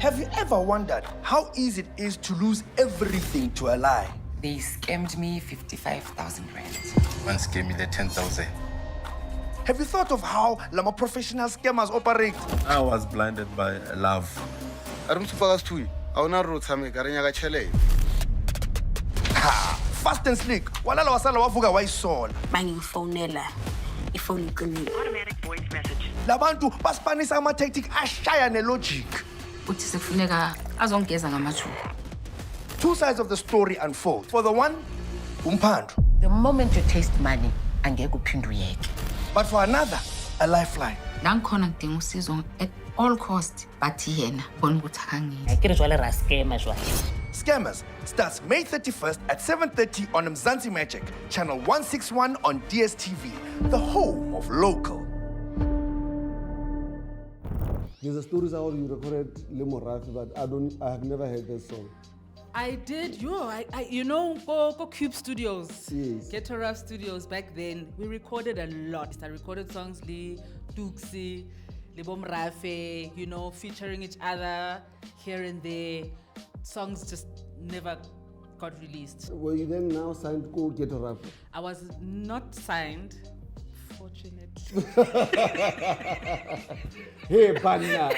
Have you ever wondered how easy it is to lose everything to a lie? They scammed me 55,000 rand. One scam me the 10,000. Have you thought of how Lama professional scammers operate? I was blinded by love. Fast and slick. Walala wasala wavuga wayisola. Bangifonela ifoni iqinile. Automatic voice message. Labantu baspanisa ama-tactic ashaya ne-logic. Uthi sekufuneka azongeza ngamathuba. Two sides of the story unfold. For the one, umphando. The moment you taste money, angeke uphinde uyeke. But for another, a lifeline. Nangikhona ngidinga usizo at all cost, but yena bona ukuthi akangeni. Akere jwale ra scam jwale. Scammers starts May 31st at 7:30 on Mzansi Magic, channel 161 on DSTV, the home of local. There's a story how you recorded Lemonka, but I have never heard that song. I did, you know, go Cube Studios, Yes. Ghetto Rap Studios back then. We recorded a lot. I recorded songs, Tuxi, Bom Rafe, you know, featuring each other here and there. Songs just never got released. Were you then now signed to Ghetto Rap? I was not signed, fortunate. Hey, Banya.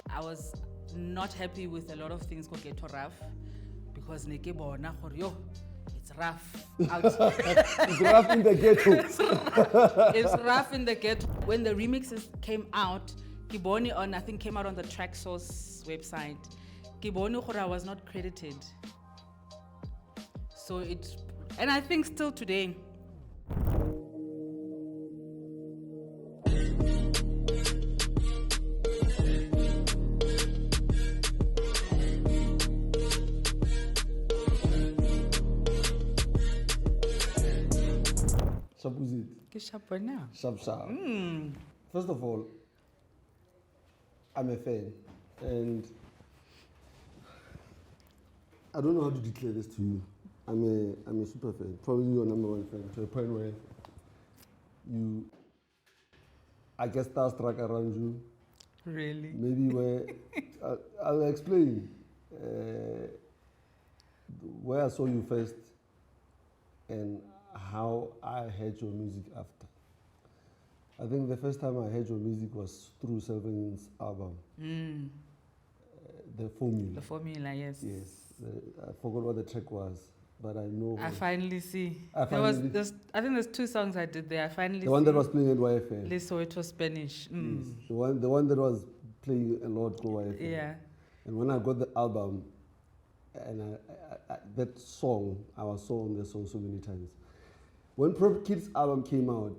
I was not happy with a lot of things called Ghetto Rap because it's rough out. It's rough in the ghetto. It's rough in the ghetto. When the remixes came out, Kiboni I think came out on the Track Source website. Kiboni Khora was not credited. So and I think still today. Sharp. First of all, I'm a fan, and I don't know how to declare this to you. I'm a super fan, probably your number one fan, to a point where I get starstruck around you. Really? Maybe where I'll explain where I saw you first and how I heard your music after. I think the first time I heard your music was through Selvin's album, The Formula. The Formula, yes. Yes, I forgot what the track was, but I know. I finally see. I think there's two songs I did there. I finally the one see. that was playing at YFL. Yes, so it was Spanish. Yes, the one that was playing a lot go YFL. Yeah. And when I got the album, and that song, I was so on the song so many times. When Prop Kids album came out,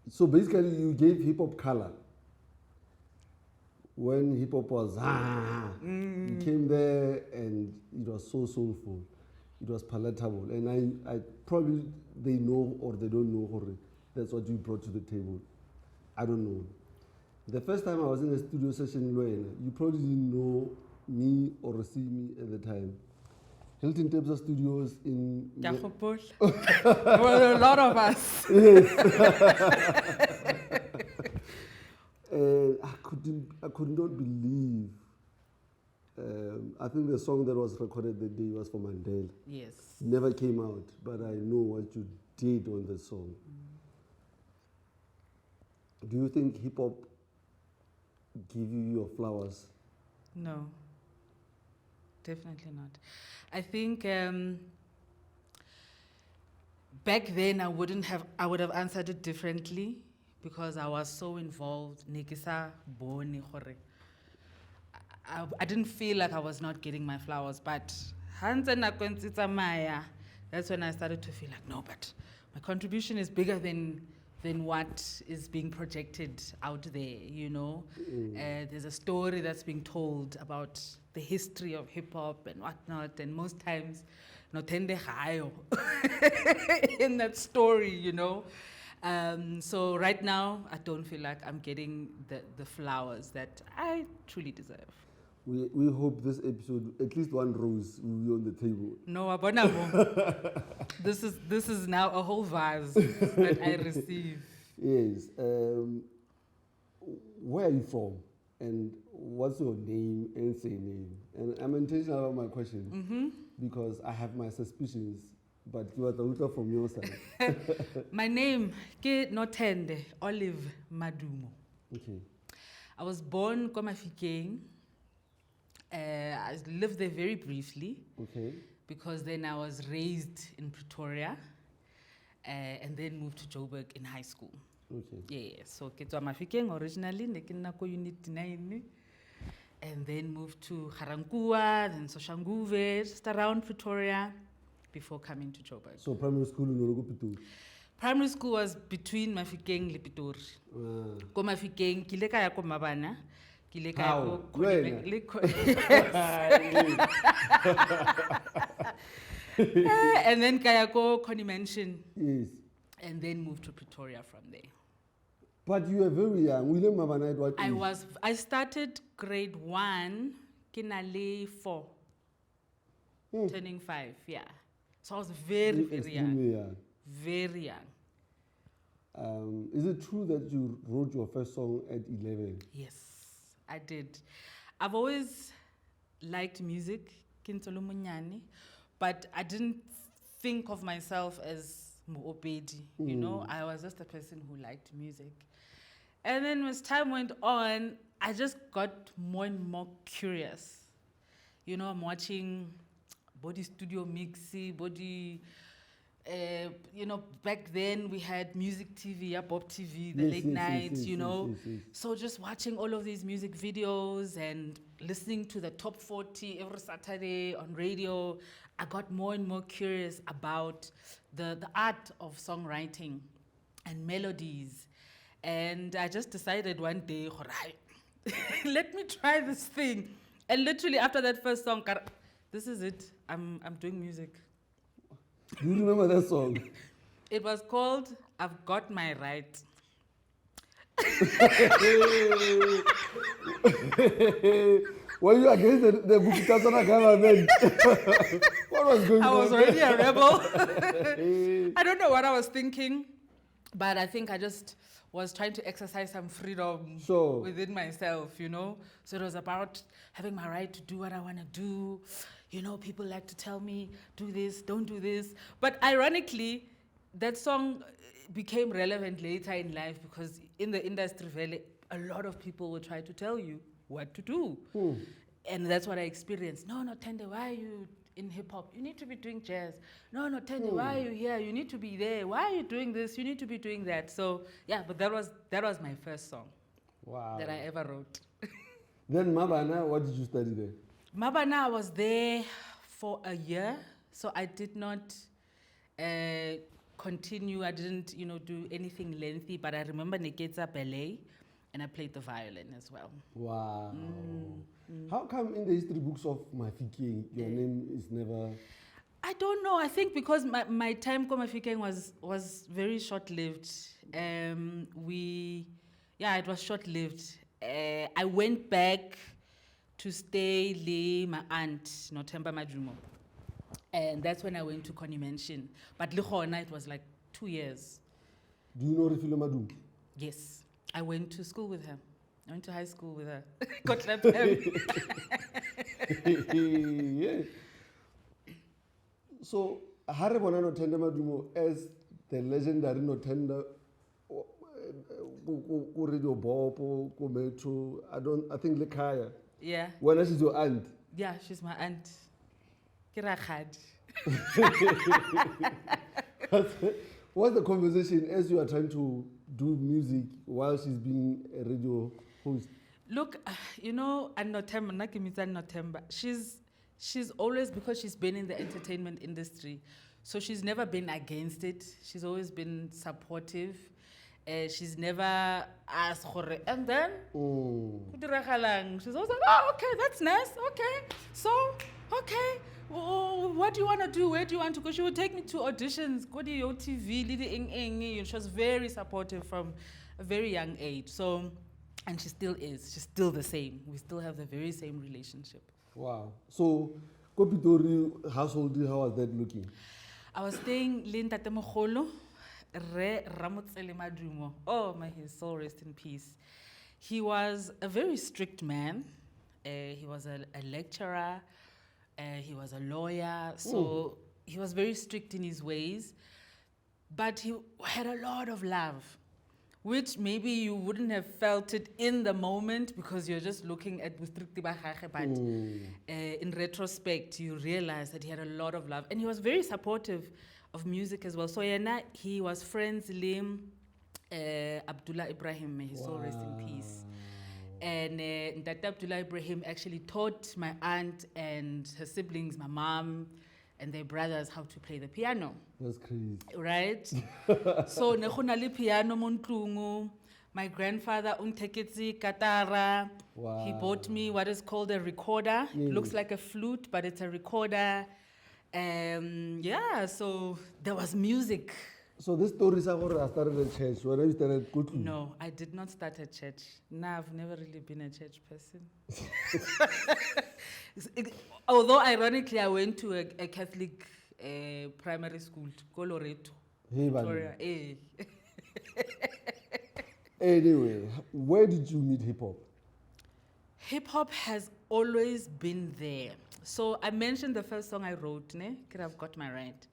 so basically you gave hip hop color. When hip hop was you came there and it was so soulful, it was palatable, and I probably they know or they don't know, or that's what you brought to the table. I don't know. The first time I was in a studio session, you probably didn't know me or see me at the time. Hilton Tebza Studios in. There were a lot of us. Yes. And I could not believe. I think the song that was recorded that day was for Mandela. Yes. Never came out, but I know what you did on the song. Do you think hip hop give you your flowers? No. Definitely not. I think back then I would have answered it differently because I was so involved. I didn't feel like I was not getting my flowers, but that's when I started to feel like, no, but my contribution is bigger than what is being projected out there, you know. There's a story that's being told about the history of hip-hop and whatnot, and most times, Nothende in that story, you know. So right now, I don't feel like I'm getting the flowers that I truly deserve. We hope this episode, at least one rose will be on the table. No, abonamo. This is now a whole vase that I receive. Yes. Where are you from? And what's your name and surname? And I'm intentional about my question because I have my suspicions, but you are the router from your side. My name is Nothende, Olive Madumo. Okay. I was born in Mafikeng. I lived there very briefly. Okay. Because then I was raised in Pretoria and then moved to Joburg in high school. Okay. Yeah, so ke tswa Mafikeng originally, nekinako unit 9, and then moved to Garankuwa, then Soshanguve, just around Pretoria before coming to Joburg. So primary school in Ologopitu? Primary school was between Mafikeng and Pretoria. Ko Mafikeng, kile kaya ko Mabana. How? And then Kayako Connie Mansion. Yes. And then moved to Pretoria from there. But you were very young. William Mabana, what age? I started grade 1, Kinale 4, turning 5, yeah. So I was very, very young. Very young. Is it true that you wrote your first song at 11? Yes, I did. I've always liked music, Kintolo Munyani, but I didn't think of myself as Muopedi, you know? I was just a person who liked music. And then as time went on, I just got more and more curious. You know, I'm watching Body Studio Mixi, Body... you know, back then we had music TV, Pop TV, the late nights, you know. Yes. So just watching all of these music videos and listening to the top 40 every Saturday on radio, I got more and more curious about the art of songwriting and melodies. And I just decided one day, let me try this thing. And literally after that first song, this is it, I'm doing music. Do you remember that song? It was called I've Got My Right. Were you against the Bukitazana government? What was going on? I was already a rebel. I don't know what I was thinking, but I think I just was trying to exercise some freedom within myself, you know? So it was about having my right to do what I want to do. You know, people like to tell me, do this, don't do this. But ironically, that song became relevant later in life because in the industry, a lot of people will try to tell you what to do. And that's what I experienced. No, Nothende, why are you in hip hop? You need to be doing jazz. No, Nothende, why are you here? You need to be there. Why are you doing this? You need to be doing that. So yeah, but that was my first song that I ever wrote. Then Mabana, what did you study there? Mabana, I was there for a year, so I did not continue. I didn't, you know, do anything lengthy, but I remember Neketsa ballet, and I played the violin as well. Wow. How come in the history books of Mafikeng, your name is never... I don't know. I think because my time at Mafikeng was very short-lived. It was short-lived. I went back to stay with my aunt, Nothemba Majumo. And that's when I went to Connie Mansion. But Lichona, it was like 2 years. Do you know Refilo Madum? Yes. I went to school with her. I went to high school with her. Gaz'Lam II. Yeah. So, Haribona Nothende Madumo as the legendary Nothende, Radio Bopo, Metro, I think Lekaya. Yeah. When she's your aunt? Yeah, she's my aunt. Kirakhad. What's the conversation as you are trying to do music while she's being a radio host? Look, you know, Nothemba, she's always, because she's been in the entertainment industry, so she's never been against it. She's always been supportive. She's never asked for it. And then, she's always like, oh, okay, that's nice, okay. So, okay, well, what do you want to do? Where do you want to go? She would take me to auditions, go to your TV, she was very supportive from a very young age. So, and she still is. She's still the same. We still have the very same relationship. Wow. So, Kopitori household, how was that looking? I was staying in Tate Mogolo. Re Ramotsele Madumo. Oh, may his soul rest in peace. He was a very strict man. He was a lecturer. He was a lawyer. So he was very strict in his ways. But he had a lot of love, which maybe you wouldn't have felt it in the moment because you're just looking at Bustrikti Bagage, but in retrospect, you realize that he had a lot of love. And he was very supportive of music as well. So he was friends with Abdullah Ibrahim, may his soul rest in peace. And that Abdullah Ibrahim actually taught my aunt and her siblings, my mom, and their brothers how to play the piano. That's crazy. Right? So, nekhona piano montlungu. My grandfather unteketsi katara. Wow. He bought me what is called a recorder. It looks like a flute, but it's a recorder. Yeah, so there was music. So this story is about I started a church. When you started Kutlu. No, I did not start a church. No, I've never really been a church person. Although ironically, I went to a Catholic primary school, Coloreto. Hey, Pretoria. Anyway, where did you meet hip hop? Hip hop has always been there. So I mentioned the first song I wrote, ne? Could have got my right.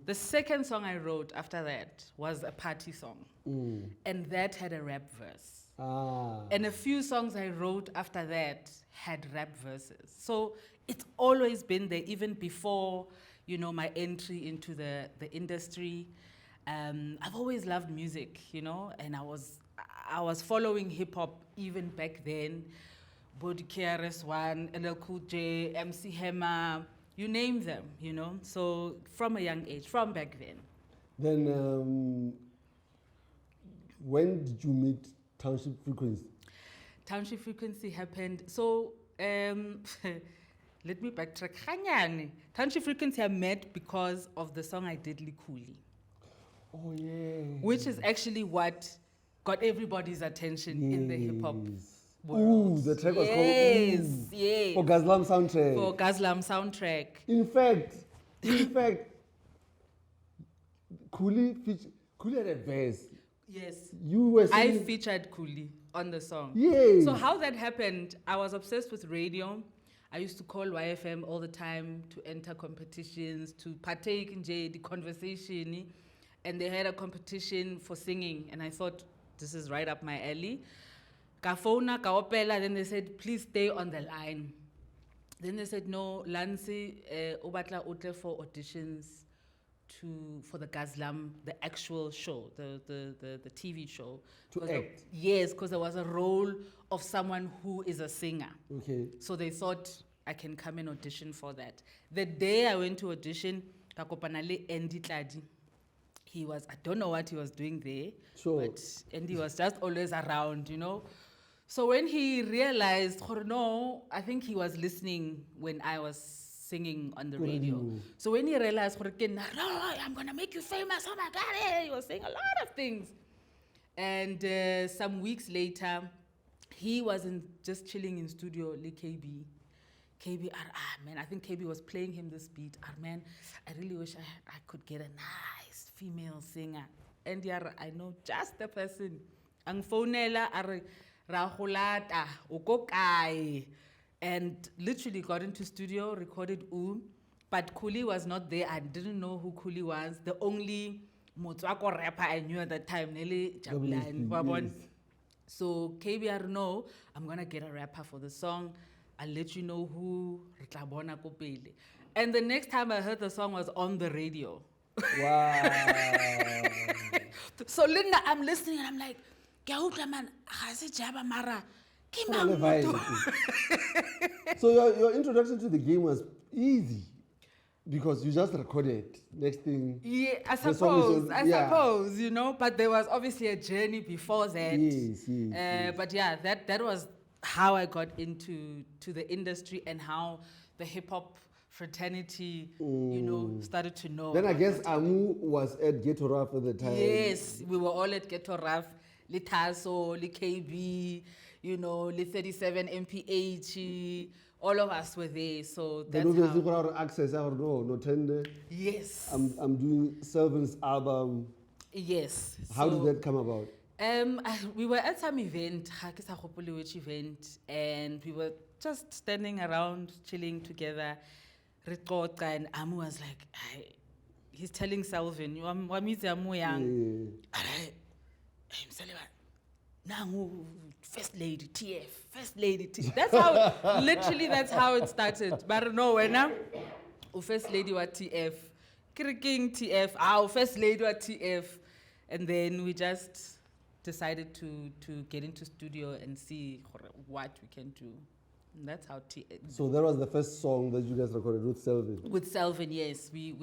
The second song I wrote after that was a party song. And that had a rap verse. And a few songs I wrote after that had rap verses. So it's always been there, even before, you know, my entry into the industry. I've always loved music, you know, and I was following hip hop even back then. Body KRS-One, LL Cool J, MC Hammer, you name them, you know. So from a young age, from back then. Then when did you meet Township Frequency? Township Frequency happened. So let me backtrack. Township Frequency I met because of the song I did Khuli. Oh yeah. Which is actually what got everybody's attention in the hip hop world. Ooh, the track was called Yes. For Gaz'Lam soundtrack. For Gaz'Lam soundtrack. In fact, Khuli had a verse. Yes. You were I singing. featured Khuli on the song. Yes. So how that happened, I was obsessed with radio. I used to call YFM all the time to enter competitions, to partake in the conversation. And they had a competition for singing. And I thought, this is right up my alley. Kafona, kaopela, then they said, please stay on the line. Then they said, no, Lansi, obatla utle for auditions for the Gaz'Lam, the actual show, the TV show. To act? Yes, because there was a role of someone who is a singer. Okay. So they thought I can come and audition for that. The day I went to audition, Kakopanale Andy Tladi. He was, I don't know what he was doing there, Sure. but Andy was just always around, you know. So when he realized, no, I think he was listening when I was singing on the radio. So when he realized, no, I'm going to make you famous, oh my God, he was saying a lot of things. And some weeks later, he wasn't just chilling in studio, KB. Man, I think KB was playing him this beat. Man, I really wish I could get a nice female singer. And I know just the person. Ang phonela are rahulata ukokai, and literally got into studio, recorded but Khuli was not there. I didn't know who Khuli was. The only Motswako rapper I knew at that time, Nelly Jabulani. Yes. So KBR, no, I'm gonna get a rapper for the song. I'll let you know who Ritlabona Kopele. And the next time I heard the song was on the radio. Wow. So Linda, I'm listening and I'm like, man, Mara. So your introduction to the game was easy because you just recorded. Next thing. Yeah, I the song suppose, is suppose, you know, but there was obviously a journey before that. Yes. But yeah, that was how I got into the industry and how the hip hop fraternity, you know, started to know. Then I guess Amu was at Ghetto Rap at the time. Yes, we were all at Ghetto Raf, Litaso, KB, you know, 37 MPH, all of us were there. So that's how. Access, Nothende. Yes. I'm doing Selvin's album. Yes. How did that come about? We were at some event, ga ke sa gopole which event, and we were just standing around, chilling together. Re qoqa, and Amu was like, he's telling Selvin, wa mitse Amu yang. Nangu, first lady TF, first lady TF. That's how, literally that's how it started. But no, when I'm first lady wa TF, King TF, first lady wa TF. And then we just decided to get into studio and see what we can do. And that's how So that was the first song that you guys recorded with Selvin? With Selvin, yes. We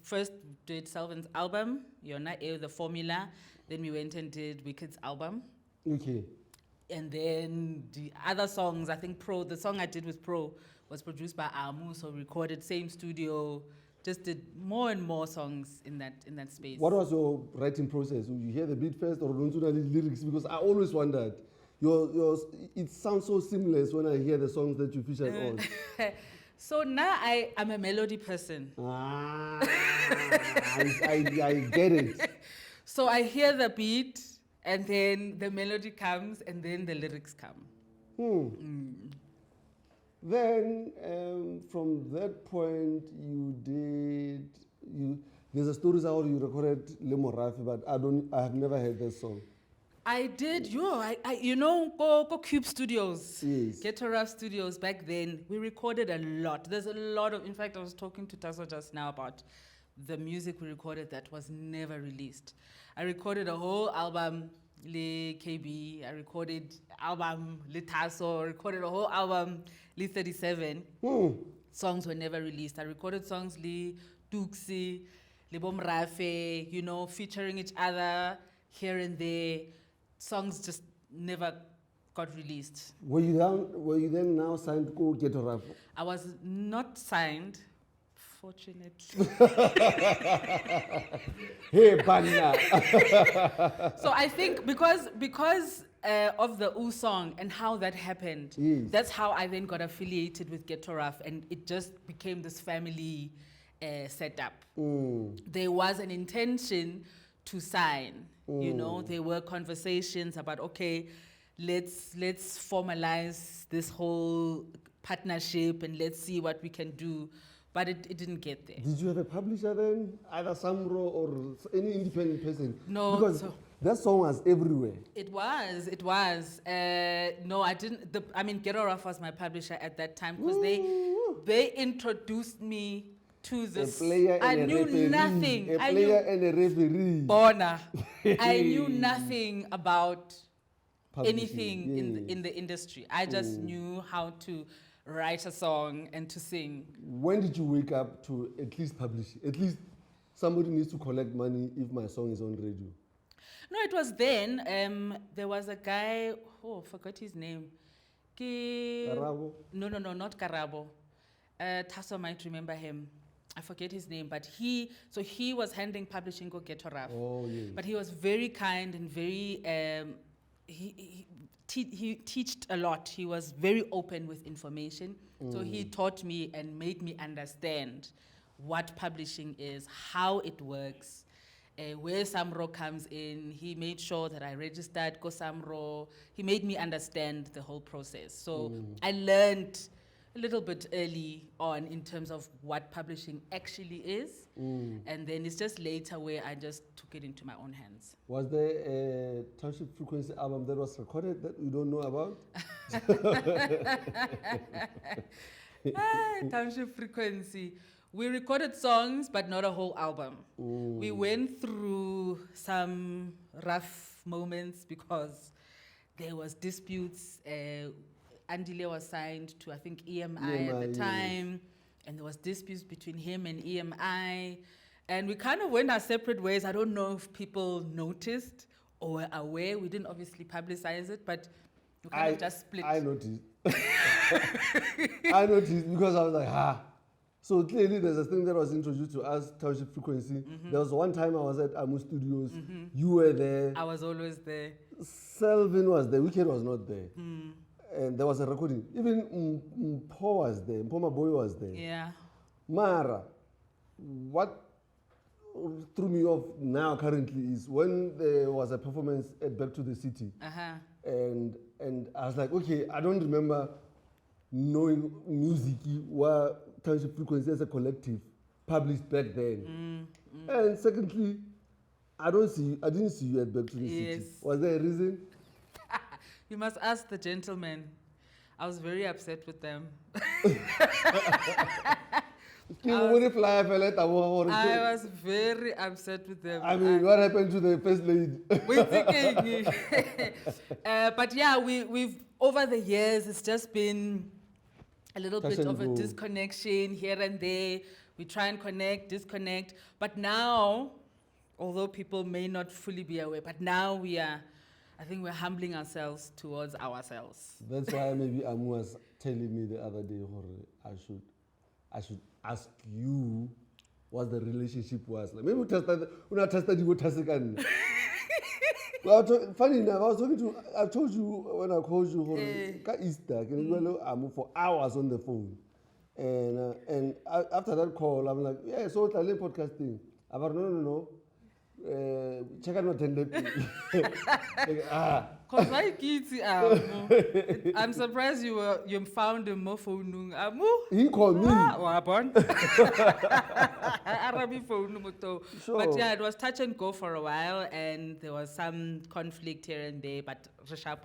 first did Selvin's album, Yona E, the formula. Then we went and did Wicked's album. Okay. And then the other songs, I think the song I did with Pro was produced by Amu, so recorded same studio, just did more and more songs in that space. What was your writing process? You hear the beat first or don't you know the lyrics? Because I always wondered. It sounds so seamless when I hear the songs that you featured on. So now I'm a melody person. I get it. So I hear the beat, and then the melody comes, and then the lyrics come. Then, from that point, there's a story how you recorded Lemonka, but I have never heard that song. I did, go Cube Studios, Yes. Ghetto Rap Studios back then. We recorded a lot. There's a lot of, in fact, I was talking to Tasso just now about the music we recorded that was never released. I recorded a whole album, Le KB. I recorded album, Le Tasso. I recorded a whole album, Le 37. Songs were never released. I recorded songs, Le Duxi, Le Bomrafe, featuring each other here and there. Songs just never got released. Were you then now signed to Ghetto Rap? I was not signed, fortunately. Hey, Banya. So I think because of the U song and how that happened, Yes. that's how I then got affiliated with Ghetto Rap, and it just became this family setup. There was an intention to sign. There were conversations about, okay, let's formalize this whole partnership and let's see what we can do. But it didn't get there. Did you have a publisher then? Either Samro or any independent person? No. Because that song was everywhere. It was. No, I didn't. Ghetto Rap was my publisher at that time because they introduced me to this. A player I and a knew referee. nothing. A player and a referee. Bona. I knew nothing about Publishing, anything yes. in the industry. I just knew how to write a song and to sing. When did you wake up to at least publish? At least somebody needs to collect money if my song is on radio. No, it was then. There was a guy, forgot his name. Karabo? No, not Karabo. Tasso might remember him. I forget his name, but he was handling publishing go Ghetto Rap. Oh, yes. But he was very kind and very, he taught a lot. He was very open with information. So he taught me and made me understand what publishing is, how it works, where Samro comes in. He made sure that I registered Go Samro. He made me understand the whole process. So I learned a little bit early on in terms of what publishing actually is. And then it's just later where I just took it into my own hands. Was there a Township Frequency album that was recorded that we don't know about? Township Frequency. We recorded songs, but not a whole album. We went through some rough moments because there was disputes. Andile was signed to, I think, EMI at the time, and there was disputes between him and EMI, and we kind of went our separate ways. I don't know if people noticed or were aware. We didn't obviously publicize it, but we kind of just split. I noticed. I noticed because I was like, So clearly there's a thing that was introduced to us, Township Frequency. There was one time I was at Amu Studios. You were there. I was always there. Selvin was there. Wicked was not there. And there was a recording. Even Mpoma Boy was there. Yeah. Mara, what threw me off now currently is when there was a performance at Back to the City. And I was like, okay, I don't remember knowing music were Township Frequency as a collective published back then. And secondly, I didn't see you at Back to the City. Was there a reason? You must ask the gentleman. I was very upset with them. I was very upset with them. I mean, what happened to the first lady? But yeah, we've over the years, it's just been a little bit of a disconnection here and there. We try and connect, disconnect. But now, although people may not fully be aware, but now I think we're humbling ourselves towards ourselves. That's why maybe Amu was telling me the other day, I should ask you what the relationship was like. Maybe we not tested you. Funny enough, I told you when I called you Easter, Amu for hours on the phone. And after that call, I'm like, yeah, so it's a podcasting. I'm like, no. Check out Nothende. I'm surprised you found him more phone. He called me. Sure. But yeah, it was touch and go for a while, and there was some conflict here and there, but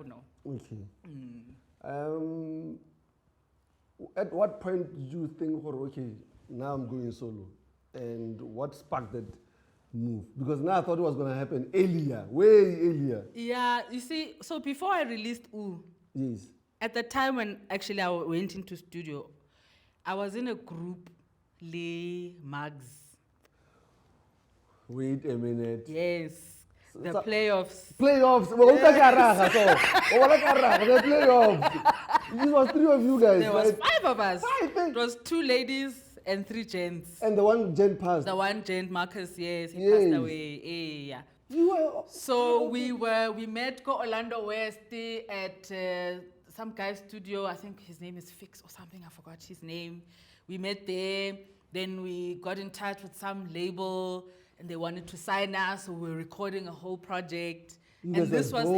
no. Okay. At what point did you think, okay, now I'm going solo? And what sparked that move? Because now I thought it was going to happen earlier, way earlier. Yeah, you see, so before I released yes, at the time when actually I went into studio, I was in a group, Le Mugs. Wait a minute. Yes, the playoffs. Playoffs. The playoffs. This was 3 of you guys. There was 5 of us. 5. It was 2 ladies and 3 gents. And the one gent passed. The one gent, Marcus, yes, he passed away. Yeah. So we met go Orlando West at some guy's studio. I think his name is Fix or something. I forgot his name. We met there. Then we got in touch with some label, and they wanted to sign us. So we were recording a whole project. And this was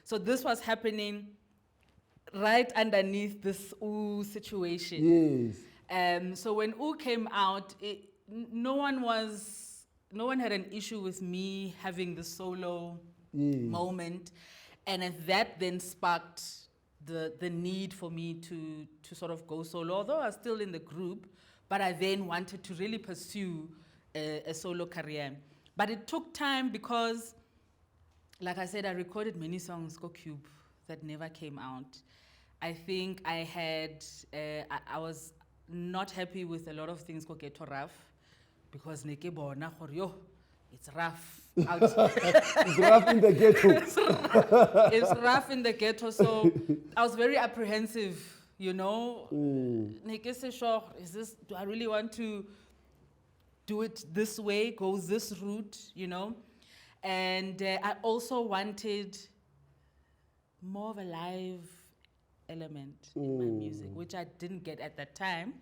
So this was happening right underneath this situation. Yes. So when came out, no one had an issue with me having the solo moment, and that then sparked the need for me to sort of go solo. Although I was still in the group, but I then wanted to really pursue a solo career. But it took time because, like I said, I recorded many songs go Cube that never came out. I think I had I was not happy with a lot of things go get rough because it's rough out. It's rough in the ghetto. It's rough in the ghetto, so I was very apprehensive, you know. Do I really want to do it this way, go this route, you know? And I also wanted more of a live element in my music, which I didn't get at that time.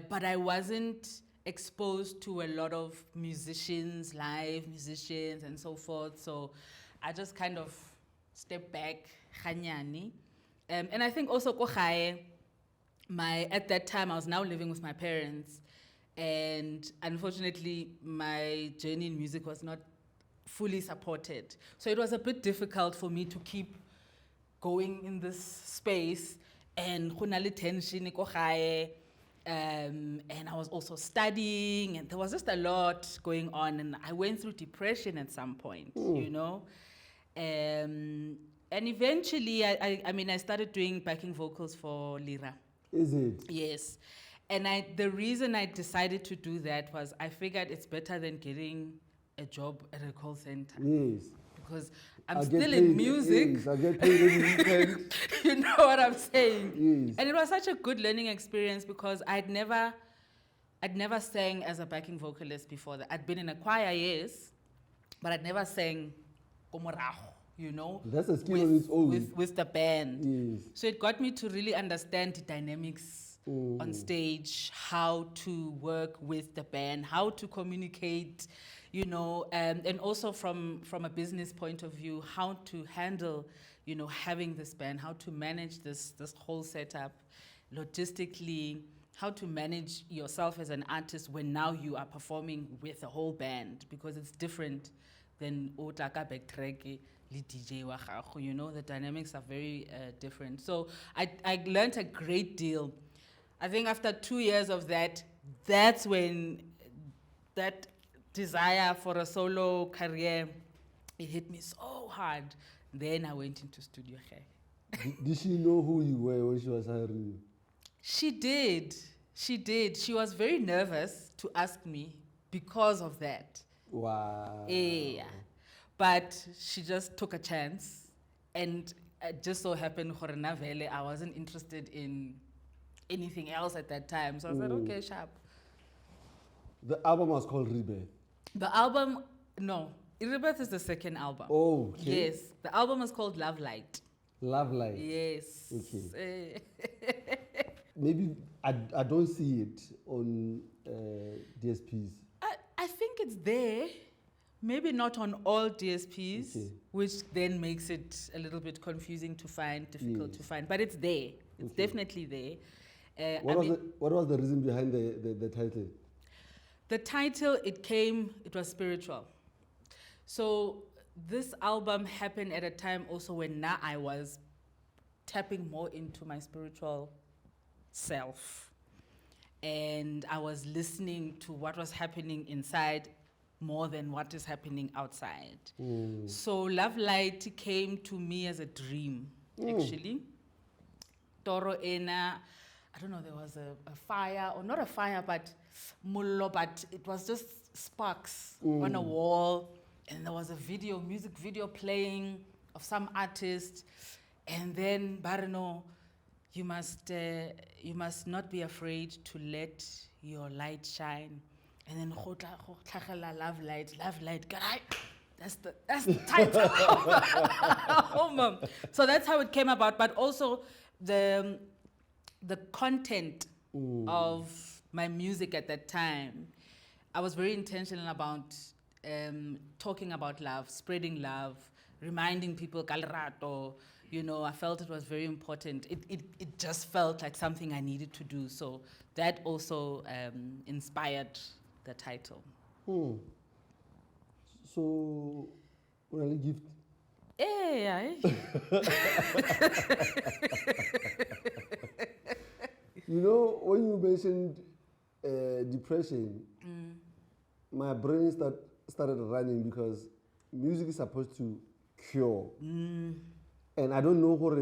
But I wasn't exposed to a lot of musicians, live musicians, and so forth. So I just kind of stepped back, khanyani. And I think also at that time I was now living with my parents, and unfortunately my journey in music was not fully supported. So it was a bit difficult for me to keep going in this space, and tension and I was also studying, and there was just a lot going on, and I went through depression at some point, you know. And eventually, I started doing backing vocals for Lira. Is it? Yes. And the reason I decided to do that was I figured it's better than getting a job at a call center. Yes. Because I'm still in music. Yes, I get paid every weekend. You know what I'm saying? Yes. And it was such a good learning experience because I'd never sang as a backing vocalist before that. I'd been in a choir, yes, but I'd never sang komorago, you know? That's a skill on its own. With the band. Yes. So it got me to really understand the dynamics on stage, how to work with the band, how to communicate, you know, and also from a business point of view, how to handle, you know, having this band, how to manage this whole setup logistically, how to manage yourself as an artist when now you are performing with a whole band, because it's different than Otaka Bektreke, DJ wa gago, you know, the dynamics are very different. So I learned a great deal. I think after 2 years of that, that's when that desire for a solo career, it hit me so hard. Then I went into studio. Did she know who you were when she was hiring you? She did. She did. She was very nervous to ask me because of that. Wow. Yeah. But she just took a chance. And it just so happened, I wasn't interested in anything else at that time. So I said, okay, sharp. The album was called Rebirth. The album, no. Rebirth is the second album. Oh, okay. Yes. The album is called Love Light. Love Light. Yes. Okay. Maybe I don't see it on DSPs. I think it's there. Maybe not on all DSPs, Okay. which then makes it a little bit confusing to find, difficult to find. But it's there. It's definitely there. What was the reason behind the title? The title, it was spiritual. So this album happened at a time also when now I was tapping more into my spiritual self. And I was listening to what was happening inside more than what is happening outside. So Love Light came to me as a dream, actually. Toro Ena, I don't know, there was a fire, or not a fire, but mullo, but it was just sparks on a wall. And there was a music video playing of some artist. And then, Barno, you must not be afraid to let your light shine. And then love light. That's the title of the album. So that's how it came about. But also the content of my music at that time, I was very intentional about talking about love, spreading love, reminding people kalrato. You know, I felt it was very important. It just felt like something I needed to do. So that also inspired the title. So, what a gift. Yeah. You know, when you mentioned depression, my brain started running because music is supposed to cure. And I don't know what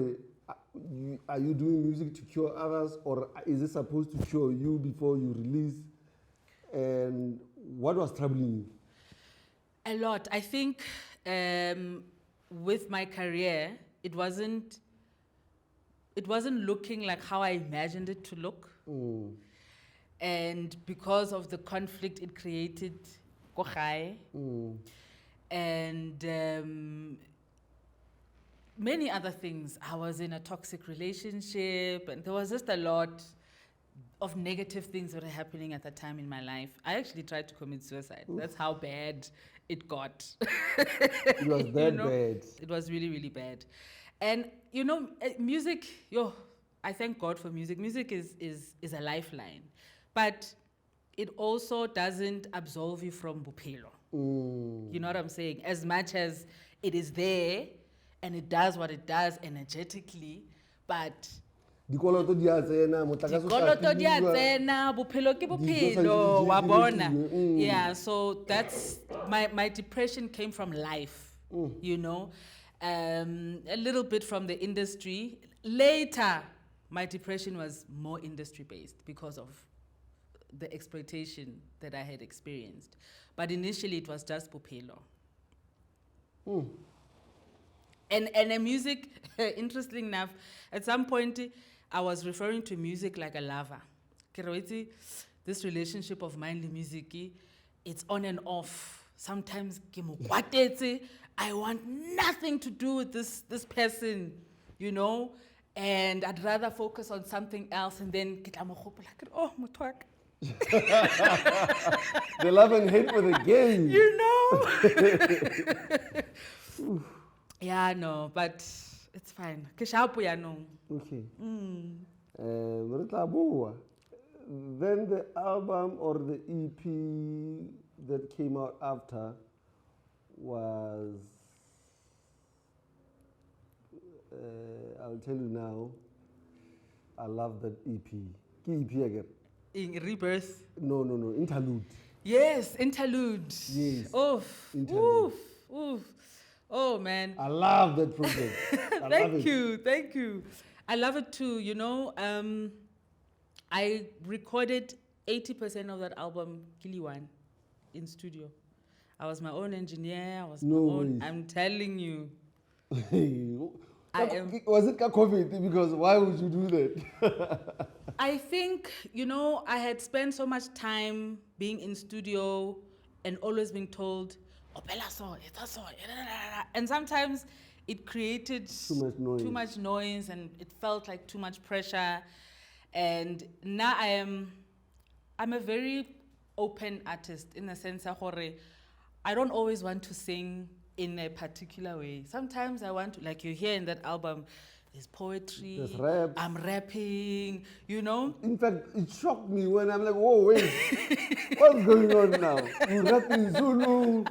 are you doing music to cure others, or is it supposed to cure you before you release? And what was troubling you? A lot. I think with my career, it wasn't looking like how I imagined it to look. And because of the conflict it created, and many other things. I was in a toxic relationship, and there was just a lot of negative things that were happening at that time in my life. I actually tried to commit suicide. That's how bad it got. It was that bad. It was really, really bad. And, you know, music, I thank God for music. Music is a lifeline. But it also doesn't absolve you from bupelo. You know what I'm saying? As much as it is there, and it does what it does energetically, but Dikoloto di a tsena, motlakase o tla dikoloto di a tima. tsena, bophelo ke Dijo bophelo, sa wa di bona. rekilwe, Yeah, so that's my depression came from life, you know, a little bit from the industry. Later, my depression was more industry based because of the exploitation that I had experienced. But initially, it was just bophelo. And the music, interesting enough, at some point, I was referring to music like a lover. This relationship of mine, the music, it's on and off. Sometimes, I want nothing to do with this person, you know? And I'd rather focus on something else and then get like, oh, motwak. The love and hate for the game. You know? Yeah, no, but it's fine. Kishapu ya no. Okay. Then the album or the EP that came out after was, I'll tell you now, I love that EP. EP again. In Rebirth. No, Interlude. Yes, Interlude. Yes. Oof. Interlude. Oof. Oh, man. I love that project. Thank you. I love it too. You know, I recorded 80% of that album, Khuli Chana, in studio. I was my own engineer. I'm telling you. Was it COVID? Because why would you do that? I think, you know, I had spent so much time being in studio and always being told, and sometimes it created too much noise and it felt like too much pressure. And now I'm a very open artist in the sense that I don't always want to sing in a particular way. Sometimes I want to, like you hear in that album, there's poetry, there's rap. I'm rapping, you know? In fact, it shocked me when I'm like, whoa, wait, what's going on now? You rap in Zulu.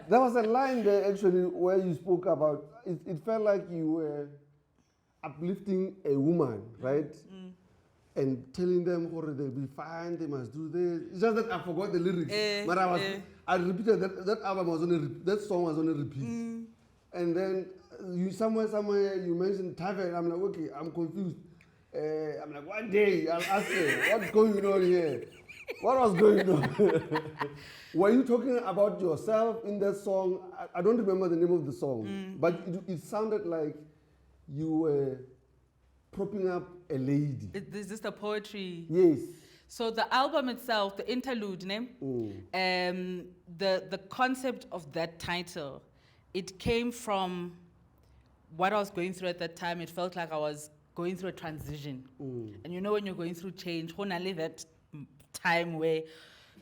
There was a line there actually where you spoke about, it felt like you were uplifting a woman, right? And telling them, they'll be fine, they must do this. It's just that I forgot the lyrics. But I repeated that album was that song was on a repeat. And then you somewhere you mentioned Tave, I'm like, okay, I'm confused. I'm like, one day I'll ask her, what's going on here? What was going on? Were you talking about yourself in that song? I don't remember the name of the song, but it sounded like you were propping up a lady. Is this the poetry? Yes. So the album itself, the interlude name, the concept of that title, it came from what I was going through at that time. It felt like I was going through a transition. And you know when you're going through change, only that time where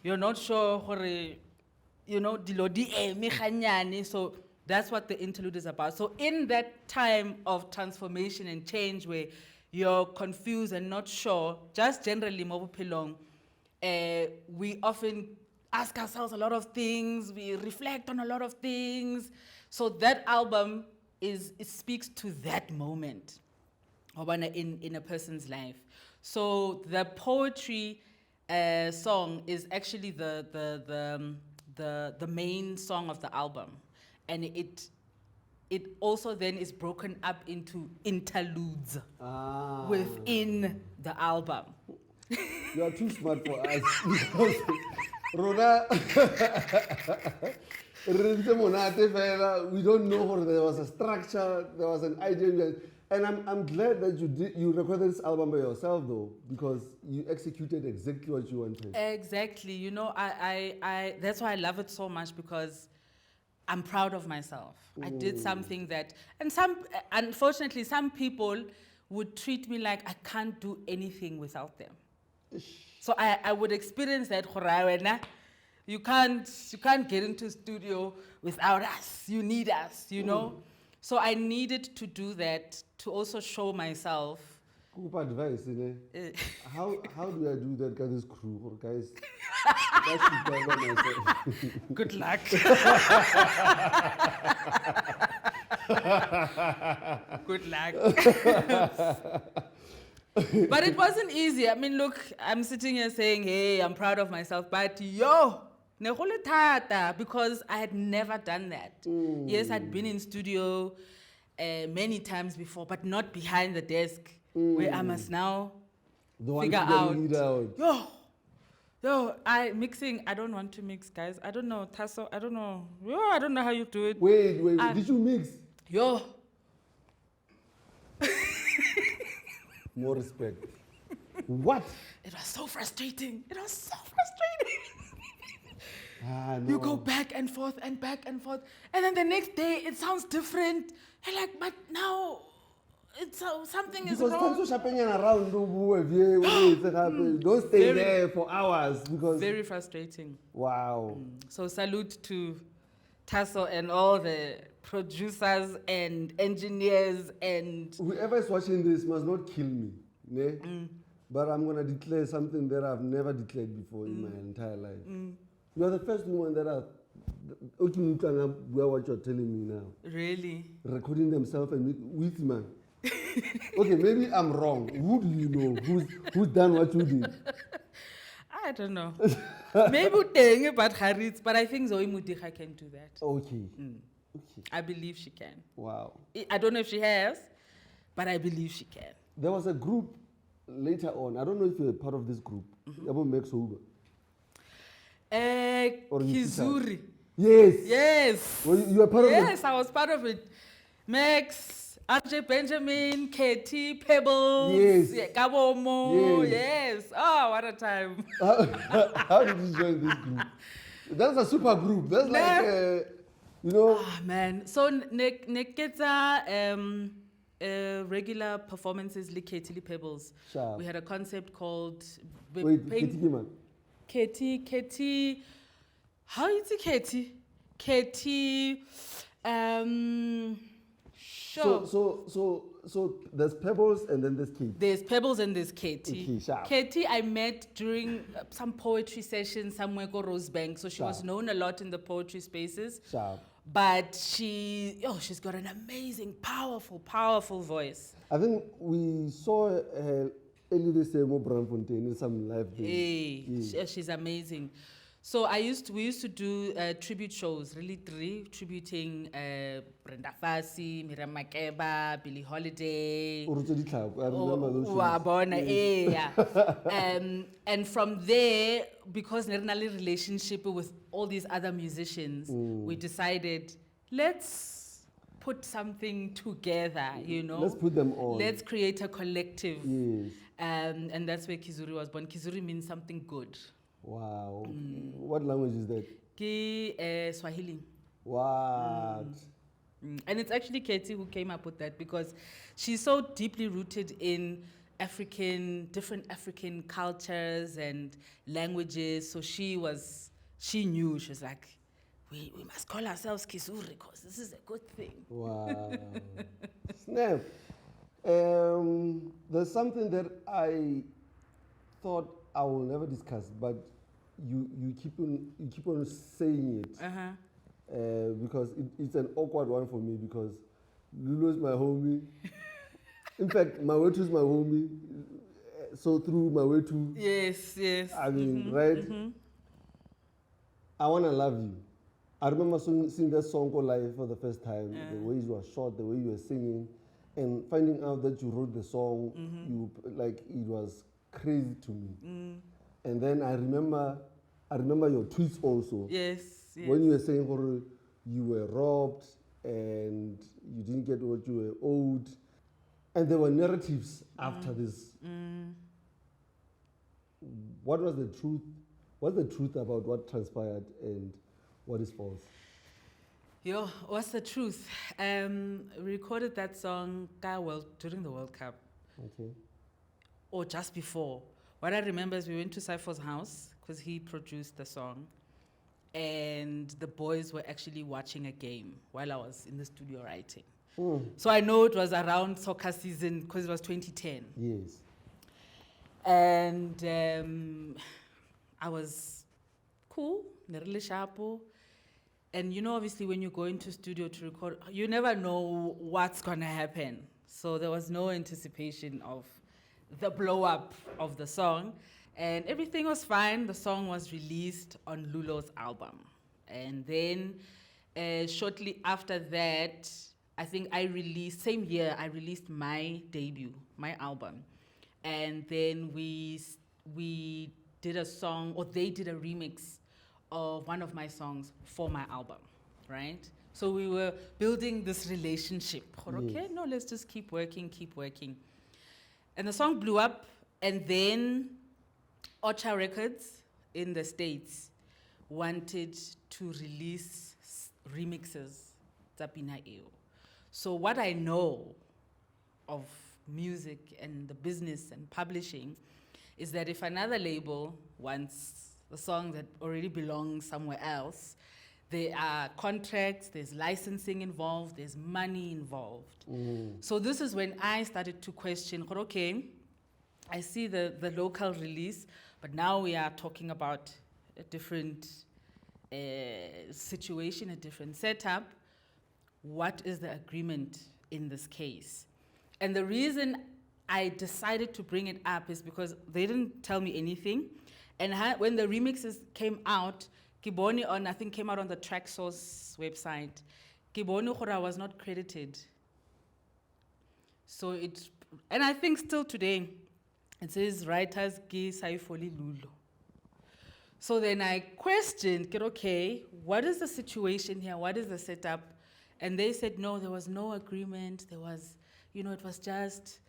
you're not sure, you know, so that's what the interlude is about. So in that time of transformation and change where you're confused and not sure, just generally, we often ask ourselves a lot of things, we reflect on a lot of things. So that album it speaks to that moment in a person's life. So the poetry song is actually the main song of the album. And it also then is broken up into interludes within the album. You are too smart for us. Rona, we don't know whether there was a structure, there was an idea. And I'm glad that you recorded this album by yourself though, because you executed exactly what you wanted. Exactly. You know, I that's why I love it so much, because I'm proud of myself. I did something that, and unfortunately, some people would treat me like I can't do anything without them. So I would experience that, you can't get into studio without us. You need us, you know? So I needed to do that to also show myself. Good advice, how do I do that, guys? Crew or guys? Good luck. Good luck. But it wasn't easy. I mean, look, I'm sitting here saying, hey, I'm proud of myself, but because I had never done that. Yes, I'd been in studio many times before, but not behind the desk, where I must now figure out. I don't want to mix, guys. I don't know, Tasso, I don't know. I don't know how you do it. Wait, did you mix? More respect. What? It was so frustrating. No. You go back and forth, and then the next day it sounds different. And like, but now it's something is Because wrong. times shopping around, don't stay there for hours because. Very frustrating. Wow. So salute to Tasso and all the producers and engineers and Whoever is watching this must not kill me, ne? But I'm gonna declare something that I've never declared before in my entire life. You are the first woman that I've. What you're telling me now. really. Recording themselves and with man. Okay, maybe I'm wrong. Who do you know? Who's done what you did? I don't know. Maybe Utenge but Haritz, but I think Zoe Mutiha can do that. Okay. Okay. I believe she can. Wow. I don't know if she has, but I believe she can. There was a group later on. I don't know if you're a part of this group. About Max Huber. Or you Kizuri. Yes. Yes. Well, you were part of it. Yes, I was part of it. Max, RJ Benjamin, Katie, Pebbles, Yes. yeah, Kabomo, Yes. yes. Oh, what a time. How did you join this group? That's a super group. That's like, you know. Ah, man. So, Neketa regular performances, like Katie Pebbles. Sharp. We had a concept called Wait, Kitikiman. Katie, how is it Katie? Katie, sure. So there's Pebbles and then there's Kate. There's Pebbles and there's Katie. Okay, sharp. Katie, I met during some poetry session somewhere called Rosebank. So she was Sharp. known a lot in the poetry spaces. Sharp. But she's got an amazing, powerful voice. I think we saw her early this year, Braamfontein, in some live thing. Hey, she's amazing. So we used to do tribute shows, really tributing Brenda Fassie, Miriam Makeba, Billie Holiday. Uruto Ditlhako, I remember those shows. Wabona, yeah. And from there, because Nernali relationship with all these other musicians, we decided, let's put something together, you know. Let's put them on. Let's create a collective. Yes. And that's where Kizuri was born. Kizuri means something good. Wow. What language is that? Ki Swahili. What? And it's actually Katie who came up with that because she's so deeply rooted in different African cultures and languages. So she was like, we must call ourselves Kizuri because this is a good thing. Wow. Snap. There's something that I thought I will never discuss, but you keep on saying it because it's an awkward one for me because Lulo is my homie. In fact, my way to is my homie. So through my way to. Yes. I mean, right? I Wanna Love You. I remember seeing that song live for the first time. The way you were shot, the way you were singing, and finding out that you wrote the song, it was crazy to me. And then I remember your tweets also. Yes. When you were saying you were robbed and you didn't get what you were owed, and there were narratives after this. What was the truth? What's the truth about what transpired and what is false? What's the truth? We recorded that song during the World Cup. Okay. Or just before. What I remember is we went to Saifo's house because he produced the song. And the boys were actually watching a game while I was in the studio writing. So I know it was around soccer season because it was 2010. Yes. And I was cool, really sharp. And obviously when you go into studio to record, you never know what's gonna happen. So there was no anticipation of the blow up of the song. And everything was fine. The song was released on Lulo's album. And then shortly after that, I think same year, I released my debut, my album. And then we did a song, or they did a remix of one of my songs for my album, right? So we were building this relationship. Okay, no, let's just keep working. And the song blew up, and then Ocha Records in the States wanted to release remixes. So what I know of music and the business and publishing is that if another label wants a song that already belongs somewhere else, there are contracts, there's licensing involved, there's money involved. So this is when I started to question, okay, I see the local release, but now we are talking about a different situation, a different setup. What is the agreement in this case? And the reason I decided to bring it up is because they didn't tell me anything. And when the remixes came out, Kiboni I think came out on the TrackSource website. Kiboni Khora was not credited. So and I think still today, it says writers Ki Saifoli Lulo. So then I questioned, okay, what is the situation here? What is the setup? And they said, no, there was no agreement. There was, it was just,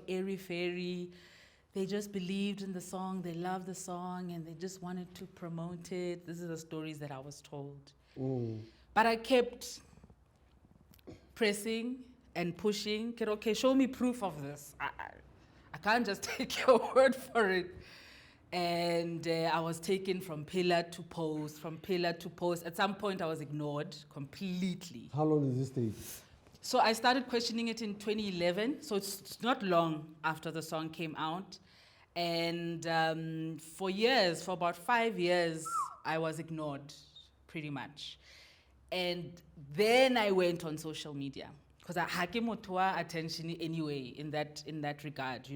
airy-fairy. They just believed in the song, they loved the song, and they just wanted to promote it. This is the stories that I was told. But I kept pressing and pushing. Okay, show me proof of this. I can't just take your word for it. And I was taken from pillar to post, from pillar to post. At some point, I was ignored completely. How long did this take? So I started questioning it in 2011. So it's not long after the song came out. And for about 5 years, I was ignored, pretty much. And then I went on social media. Because I had attention anyway in that regard,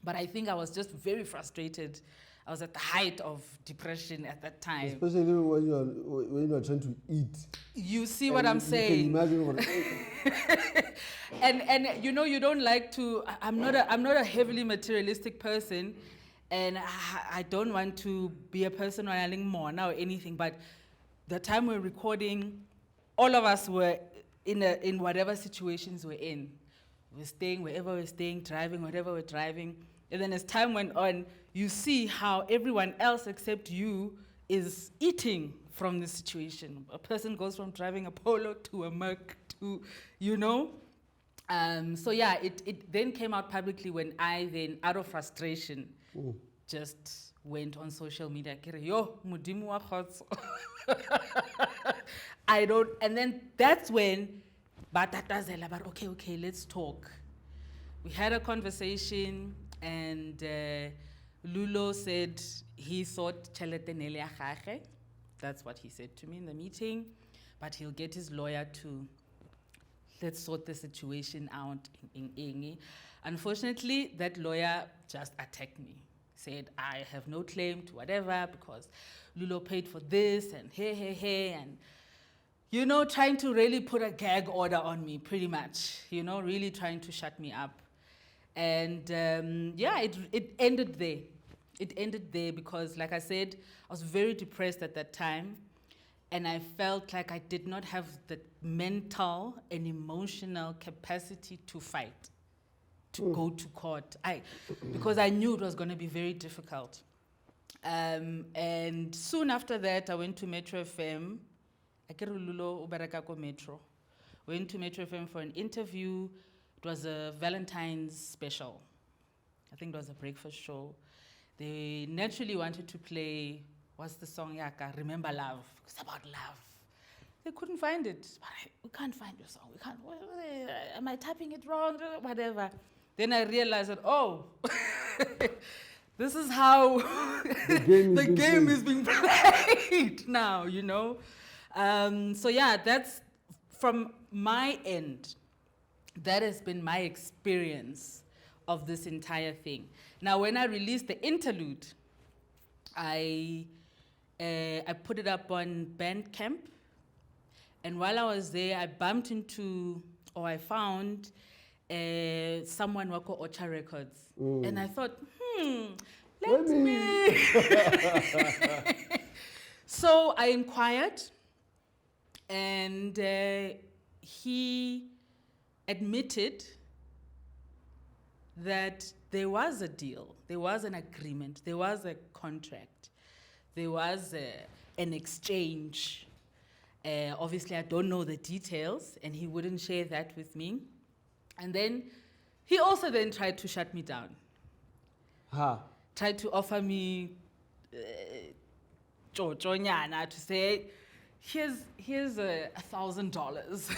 But I think I was just very frustrated. I was at the height of depression at that time. Especially when you are trying to eat. You see what I'm saying? You can imagine what. And you don't like to. I'm not a heavily materialistic person, and I don't want to be a person running more now or anything. But the time we're recording, all of us were in whatever situations we're in. We're staying wherever we're staying, driving wherever we're driving. And then as time went on, you see how everyone else except you is eating from the situation. A person goes from driving a Polo to a Merc to, So yeah, it then came out publicly when I then, out of frustration, just went on social media. Yo, mudimu wa khotso. And then that's when, but okay, let's talk. We had a conversation, and Lulo said he thought Cheletenele Agage. That's what he said to me in the meeting, but he'll get his lawyer to let's sort the situation out in Ingi. Unfortunately, that lawyer just attacked me. Said I have no claim to whatever because Lulo paid for this and hey, and trying to really put a gag order on me, pretty much, really trying to shut me up. And it ended there. It ended there because, like I said, I was very depressed at that time, and I felt like I did not have the mental and emotional capacity to fight, to go to court, because I knew it was going to be very difficult. And soon after that, I went to Metro FM. Metro. Went to Metro FM for an interview. It was a Valentine's special. I think it was a breakfast show. They naturally wanted to play, what's the song, Yaka? Remember Love. It's about love. They couldn't find it. We can't find your song. We can't. Am I typing it wrong? Whatever. Then I realized that, this is how the game is being played now, So yeah, that's from my end. That has been my experience of this entire thing. Now, when I released the interlude, I put it up on Bandcamp, and while I was there, I bumped into, or I found someone wako Ocha Records, and I thought, let me. So I inquired, and he admitted that there was a deal, there was an agreement, there was a contract, there was an exchange. Obviously, I don't know the details, and he wouldn't share that with me. And then he also then tried to shut me down, Ha. tried to offer me nyana to say, here's $1,000.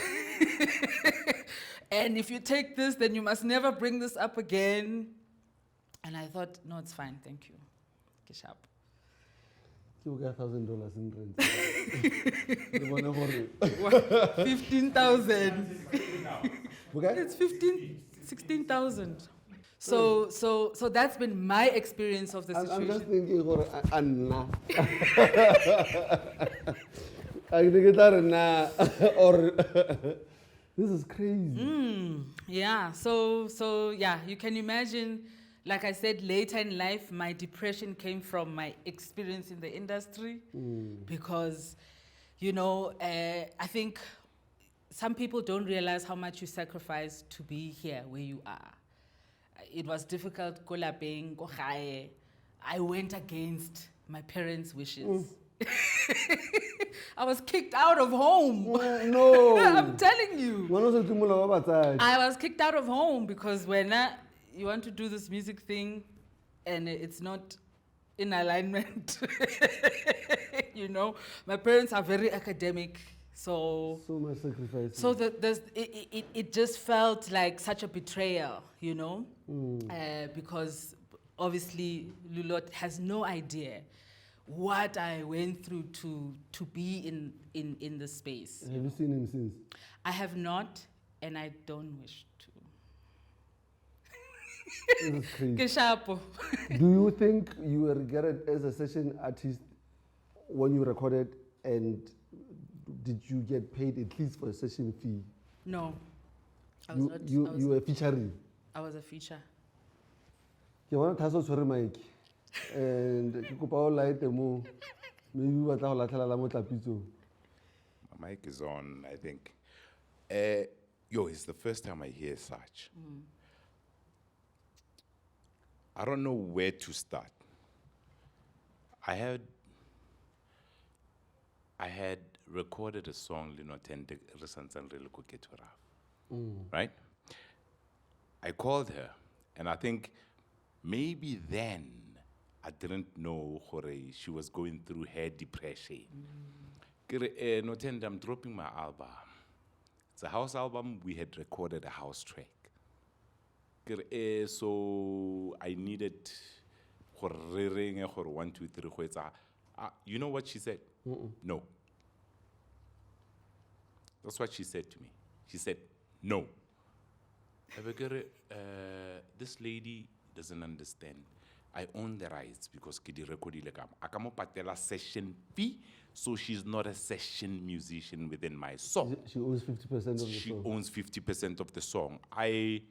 And if you take this, then you must never bring this up again. And I thought, no, it's fine, thank you. Get sharp. You got $1,000 in rent. 15,000. Okay? It's 16,000. So that's been my experience of the I'm situation. just thinking, Anna. I think it's or this is crazy. Yeah, so yeah, you can imagine, like I said, later in life, my depression came from my experience in the industry because, I think some people don't realize how much you sacrifice to be here where you are. It was difficult, ko lapeng, ko gae. I went against my parents' wishes. I was kicked out of home. No. I'm telling you. I I was kicked out of home because when you want to do this music thing and it's not in alignment, my parents are very academic. So much sacrifice. So it just felt like such a betrayal, because obviously Lulo has no idea what I went through to be in the space. Have you seen him since? I have not, and I don't wish to. This is crazy. Keshapo. Do you think you were regarded as a session artist when you recorded, and did you get paid at least for a session fee? No. You were featuring? I was a feature. You want to tell us mic and you could light the mo. Maybe you want to My mic is on, I think. It's the first time I hear such. I don't know where to start. I had recorded a song, Nothende, right? I called her, and I think maybe then I didn't know she was going through her depression. Nothende, I'm dropping my album. It's a house album. We had recorded a house track. So I needed 1, 2, 3. You know what she said? No. That's what she said to me. She said, no. This lady doesn't understand. I own the rights because Kidi recordile kam. Akamo patela session fee, so she's not a session musician within my song. She owns 50% of the song. She owns 50% of the song. I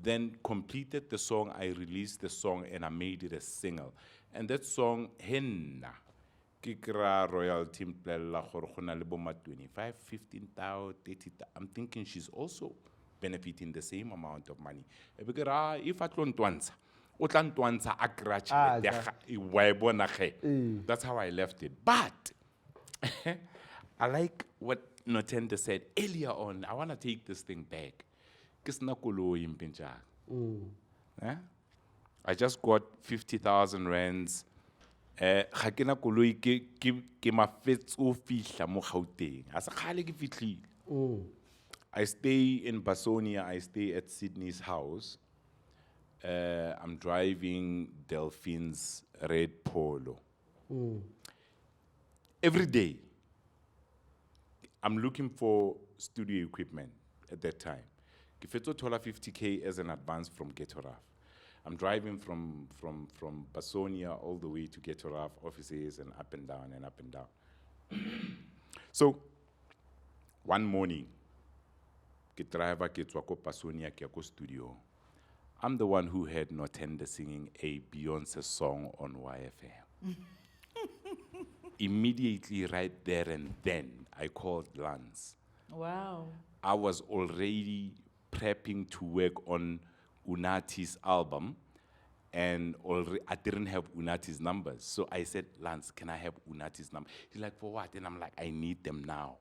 then completed the song, I released the song, and I made it a single. And that song, Henna, Kikra royalty mplela gore go na le bo ma 25, 15,000, 30,000. I'm thinking she's also benefiting the same amount of money. If I don't want that's how I left it. But I like what Nothende said earlier on. I want to take this thing back. I just got 50,000 rands. I stay in Basonia. I stay at Sydney's house. I'm driving Delphine's red Polo. Every day, I'm looking for studio equipment at that time. Kifeto tola 50K as an advance from Ghetto Raf. I'm driving from Basonia all the way to Ghetto Raf offices and up and down and up and down. So, one morning, ke driver ke tswa ko Basonia ke ya ko studio. I'm the one who heard Nothende singing a Beyonce song on YFM. Immediately right there and then, I called Lance. Wow. I was already prepping to work on Unati's album, and I didn't have Unati's numbers. So I said, Lance, can I have Unati's number? He's like, for what? And I'm like, I need them now.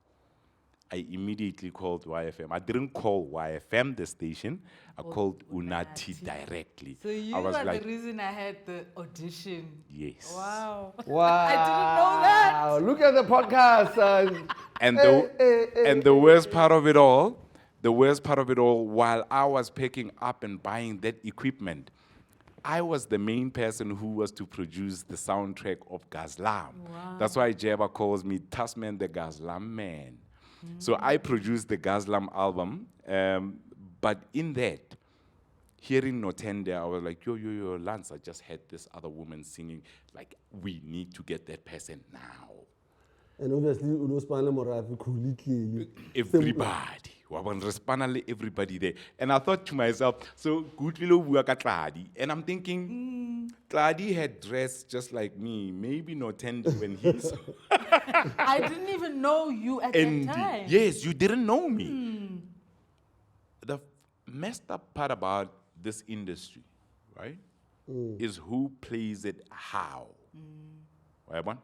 I immediately called YFM. I didn't call YFM, the station. I called Unati directly. So you I was are like, the reason I had the audition. yes. Wow. Wow. I didn't know that. Look at the podcast, son. And the worst part of it all, while I was picking up and buying that equipment, I was the main person who was to produce the soundtrack of Gaz'Lam. That's why Jeba calls me Tasman the Gaz'Lam man. So I produced the Gaz'Lam album, but in that, hearing Nothende, I was like, yo, Lance, I just had this other woman singing, like, we need to get that person now. And obviously, Unospana Morafi, Khuli Chana. Everybody there. And I thought to myself, so good Lulo Buaka Tladi. And I'm thinking, Tladi had dressed just like me. Maybe Nothende when he's. I didn't even know you at that time. Yes, you didn't know me. The messed up part about this industry, right, is who plays it how. Right, one?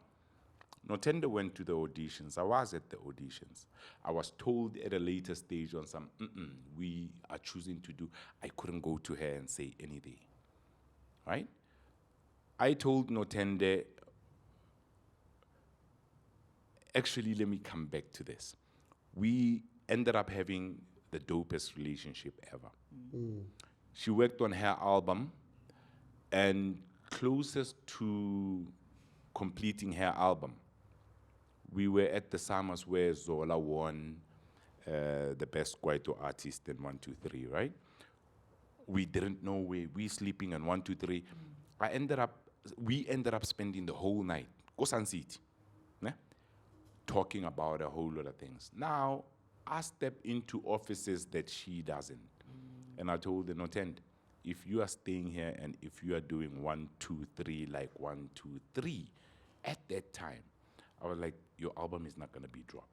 Nothende went to the auditions. I was at the auditions. I was told at a later stage on some, we are choosing to do. I couldn't go to her and say anything, right? I told Nothende, actually, let me come back to this. We ended up having the dopest relationship ever. She worked on her album, and closest to completing her album, we were at the Summers where Zola won the best Kwaito artist in 1, 2, 3, right? We didn't know where we sleeping in 1, 2, 3. We ended up spending the whole night, Mzansi, talking about a whole lot of things. Now, I step into offices that she doesn't. And I told her, Nothende, if you are staying here and if you are doing 1, 2, 3, like 1, 2, 3, at that time, I was like, your album is not going to be dropped.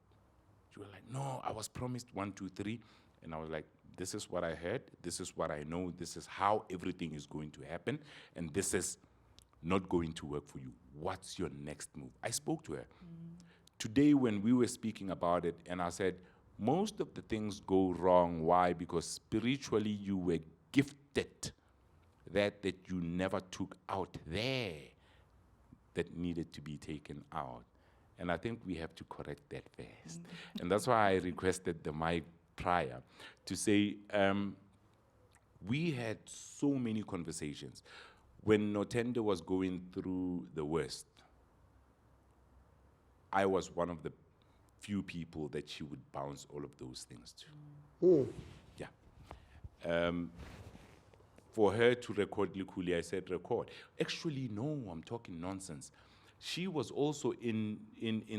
She was like, no, I was promised 1, 2, 3. And I was like, this is what I heard. This is what I know. This is how everything is going to happen. And this is not going to work for you. What's your next move? I spoke to her. Today, when we were speaking about it, and I said, most of the things go wrong. Why? Because spiritually, you were gifted that you never took out there that needed to be taken out. And I think we have to correct that first. And that's why I requested the mic prior to say, we had so many conversations. When Nothende was going through the worst, I was one of the few people that she would bounce all of those things to. Yeah. For her to record Khuli, I said record. Actually, no, I'm talking nonsense. She was also in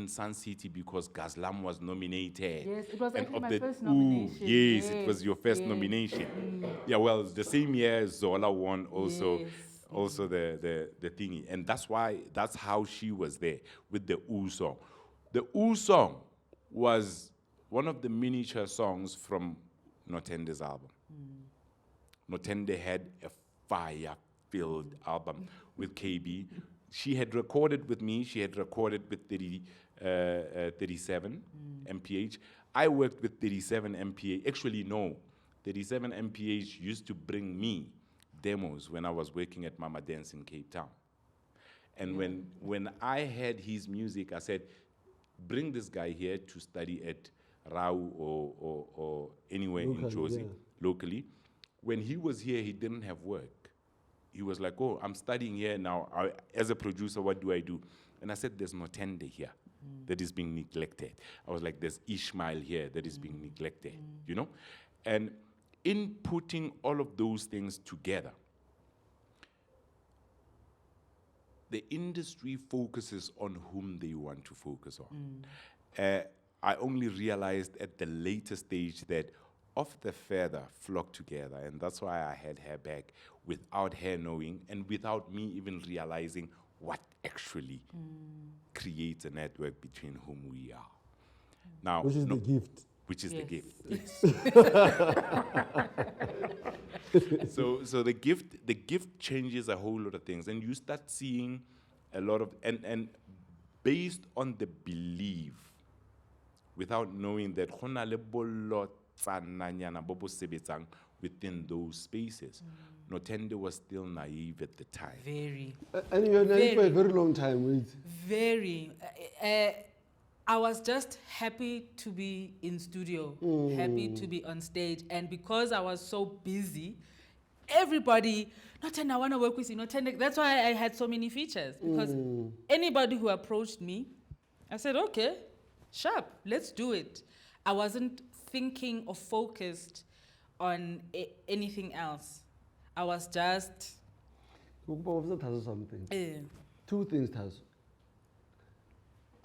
Sun City because Gaz'Lam was nominated. Yes, it was And actually of my the- first Ooh, nomination. yes, it was your first yes. nomination. Yeah, well, the same year Zola won also. Yes. Also the thingy. And that's how she was there with the Ooh song. The Ooh song was one of the miniature songs from Nothende's album. Nothende had a fire-filled album with KB. She had recorded with me. She had recorded with 37 MPH. I worked with 37 MPH. Actually, no. 37 MPH used to bring me demos when I was working at Mama Dance in Cape Town. And when I had his music, I said, bring this guy here to study at Rau or anywhere in Jozi, locally. When he was here, he didn't have work. He was like, oh, I'm studying here now. As a producer, what do I do? And I said, there's Nothende here that is being neglected. I was like, there's Ishmael here that is being neglected, you know? And in putting all of those things together, the industry focuses on whom they want to focus on. I only realized at the later stage that of the feather flock together, and that's why I had her back without her knowing and without me even realizing what actually creates a network between whom we are. Now, Which is the gift. Which is Yes. the gift. So the gift changes a whole lot of things, and you start seeing a lot of and based on the belief without knowing that go na le bolotsananyana bo bo sebetsang within those spaces. Nothende was still naive at the time. Very. And you were naive for a Very. very long time, wait. Very. I was just happy to be in studio, happy to be on stage. And because I was so busy, everybody, Nothende, I want to work with you, Nothende. That's why I had so many features. Because anybody who approached me, I said, okay, sharp, let's do it. I wasn't thinking or focused on anything else. I was just, Something. eh, Two things, Tazo.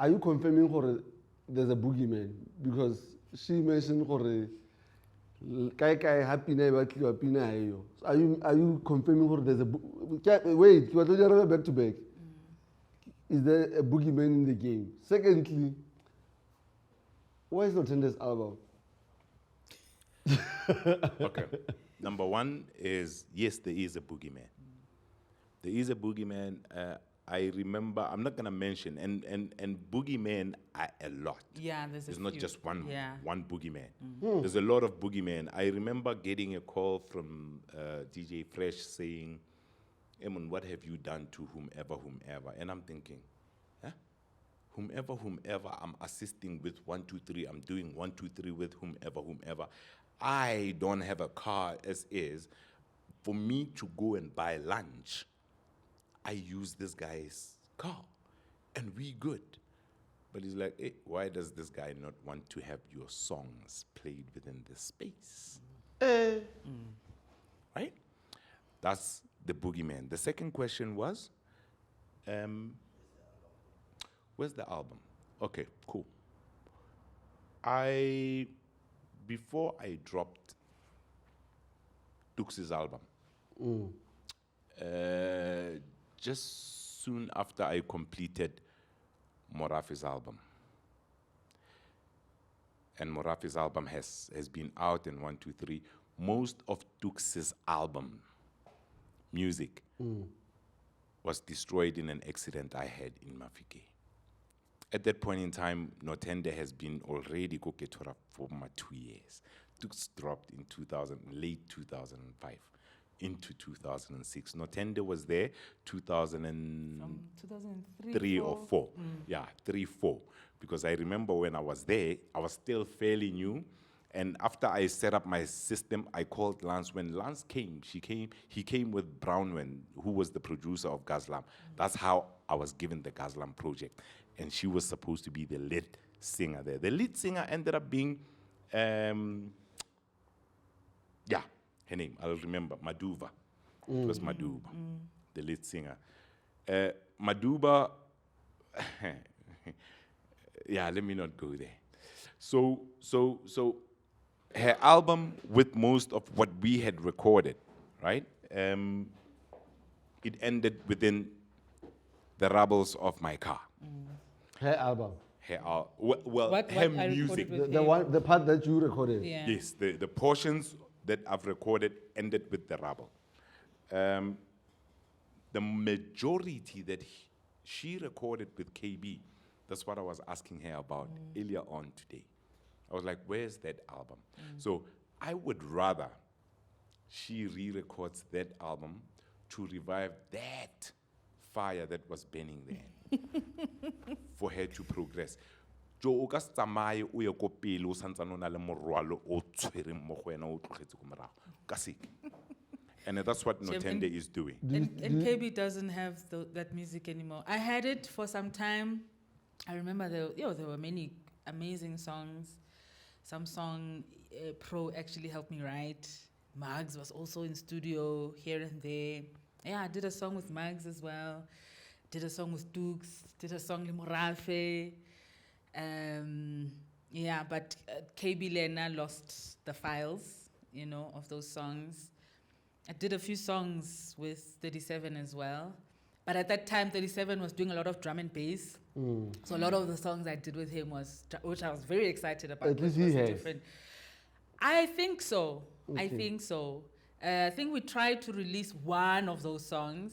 Are you confirming for there's a boogeyman? Because she mentioned for kai happy na batli wa pina ayo. Are you confirming for there's a wait, you are back to back. Is there a boogeyman in the game? Secondly, why is Nothende's album? Okay. Number one is, yes, there is a boogeyman. There is a boogeyman. I remember, I'm not going to mention, and boogeymen are a lot. yeah, there's There's a not few. just one Yeah. boogeyman. There's a lot of boogeymen. I remember getting a call from DJ Fresh saying, Emon, what have you done to whomever? And I'm thinking, huh? Whomever, I'm assisting with 1, 2, 3. I'm doing 1, 2, 3 with whomever. I don't have a car as is. For me to go and buy lunch, I use this guy's car, and we good. But he's like, hey, why does this guy not want to have your songs played within this space? Right? That's the boogeyman. The second question was, where's the album? Okay, cool. Before I dropped Dux's album, just soon after I completed Morafi's album, and Morafi's album has been out in 1, 2, 3. Most of Dux's album music was destroyed in an accident I had in Mafikeng. At that point in time, Nothende has been already go Pretoria for my 2 years. Dux dropped in late 2005 into 2006. Nothende was there 2003 3 or 4. Yeah, 3, 4. Because I remember when I was there, I was still fairly new. And after I set up my system, I called Lance. When Lance came, he came with Brownwen, who was the producer of Gaz'Lam. That's how I was given the Gaz'Lam project. And she was supposed to be the lead singer there. The lead singer ended up being, her name, I'll remember, Maduva. It was Maduba, the lead singer. Maduba, let me not go there. So her album, with most of what we had recorded, right? It ended within the rubbles of my car. Her album. What her I music. recorded with The part that you recorded. Yeah. Yes, the portions that I've recorded ended with the rubble. The majority that she recorded with KB, that's what I was asking her about earlier on today. I was like, where's that album? So I would rather she re-records that album to revive that fire that was burning there for her to progress. Jo o ka tsamaye o ye ko pele o santsana o na le morwalo o tshwereng mo go wena o tlogetse ko morago ka seke. And that's what Nothende is doing. And KB doesn't have that music anymore. I had it for some time. I remember there were many amazing songs. Some song Pro actually helped me write. Mags was also in studio here and there. Yeah, I did a song with Mags as well. Did a song with Dukes. Did a song with Morafe. But KB Lena lost the files, of those songs. I did a few songs with 37 as well. But at that time, 37 was doing a lot of drum and bass. So a lot of the songs I did with him which I was very excited about. At least he has. Different. I think so. Okay. I think so. I think we tried to release one of those songs.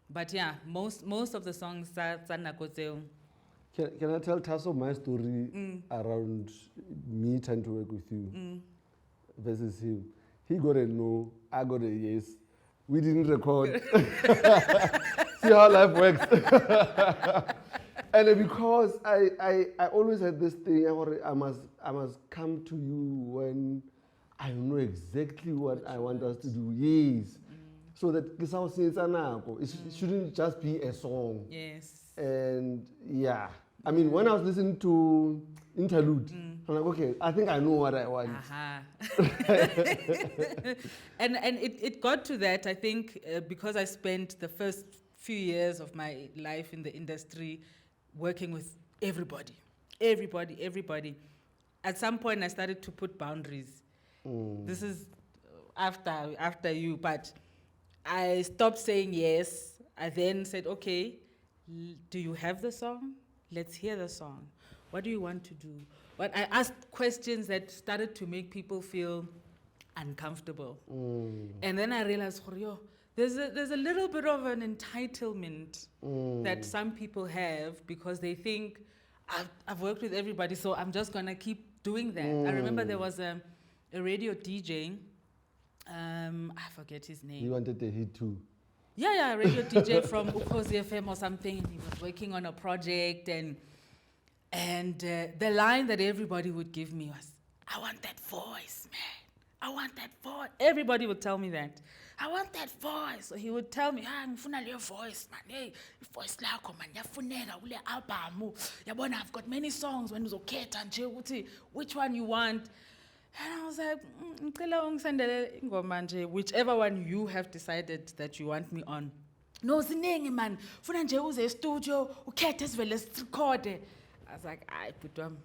But yeah, most of the songs, Can I tell Tasso my story around me trying to work with you versus him? He got a no, I got a yes. We didn't record. See how life works. And because I always had this thing, I must come to you when I know exactly what I want us to do. Yes. So that it shouldn't just be a song. Yes. And yeah, I mean, when I was listening to Interlude, I'm like, okay, I think I know what I want. And it got to that, I think, because I spent the first few years of my life in the industry working with everybody. At some point, I started to put boundaries. This is after you, but I stopped saying yes. I then said, okay, do you have the song? Let's hear the song. What do you want to do? But I asked questions that started to make people feel uncomfortable. And then I realized, there's a little bit of an entitlement that some people have because they think, I've worked with everybody, so I'm just going to keep doing that. I remember there was a radio DJ, I forget his name. You wanted a hit too? Yeah, a radio DJ from Ukhozi FM or something, and he was working on a project, and the line that everybody would give me was, I want that voice, man. I want that voice. Everybody would tell me that. I want that voice. So he would tell me, ngifuna leyo voice, man. Hey, voice lakho man, yafuneka kule album. Yabona, I've got many songs when uzokhetha nje ukuthi which one you want. And I was like, ngicela ungisendele ingoma nje, whichever one you have decided that you want me on. No, ziningi man. Funa nje uze studio, ukhethe sivele sirekhode. I was like, I put them.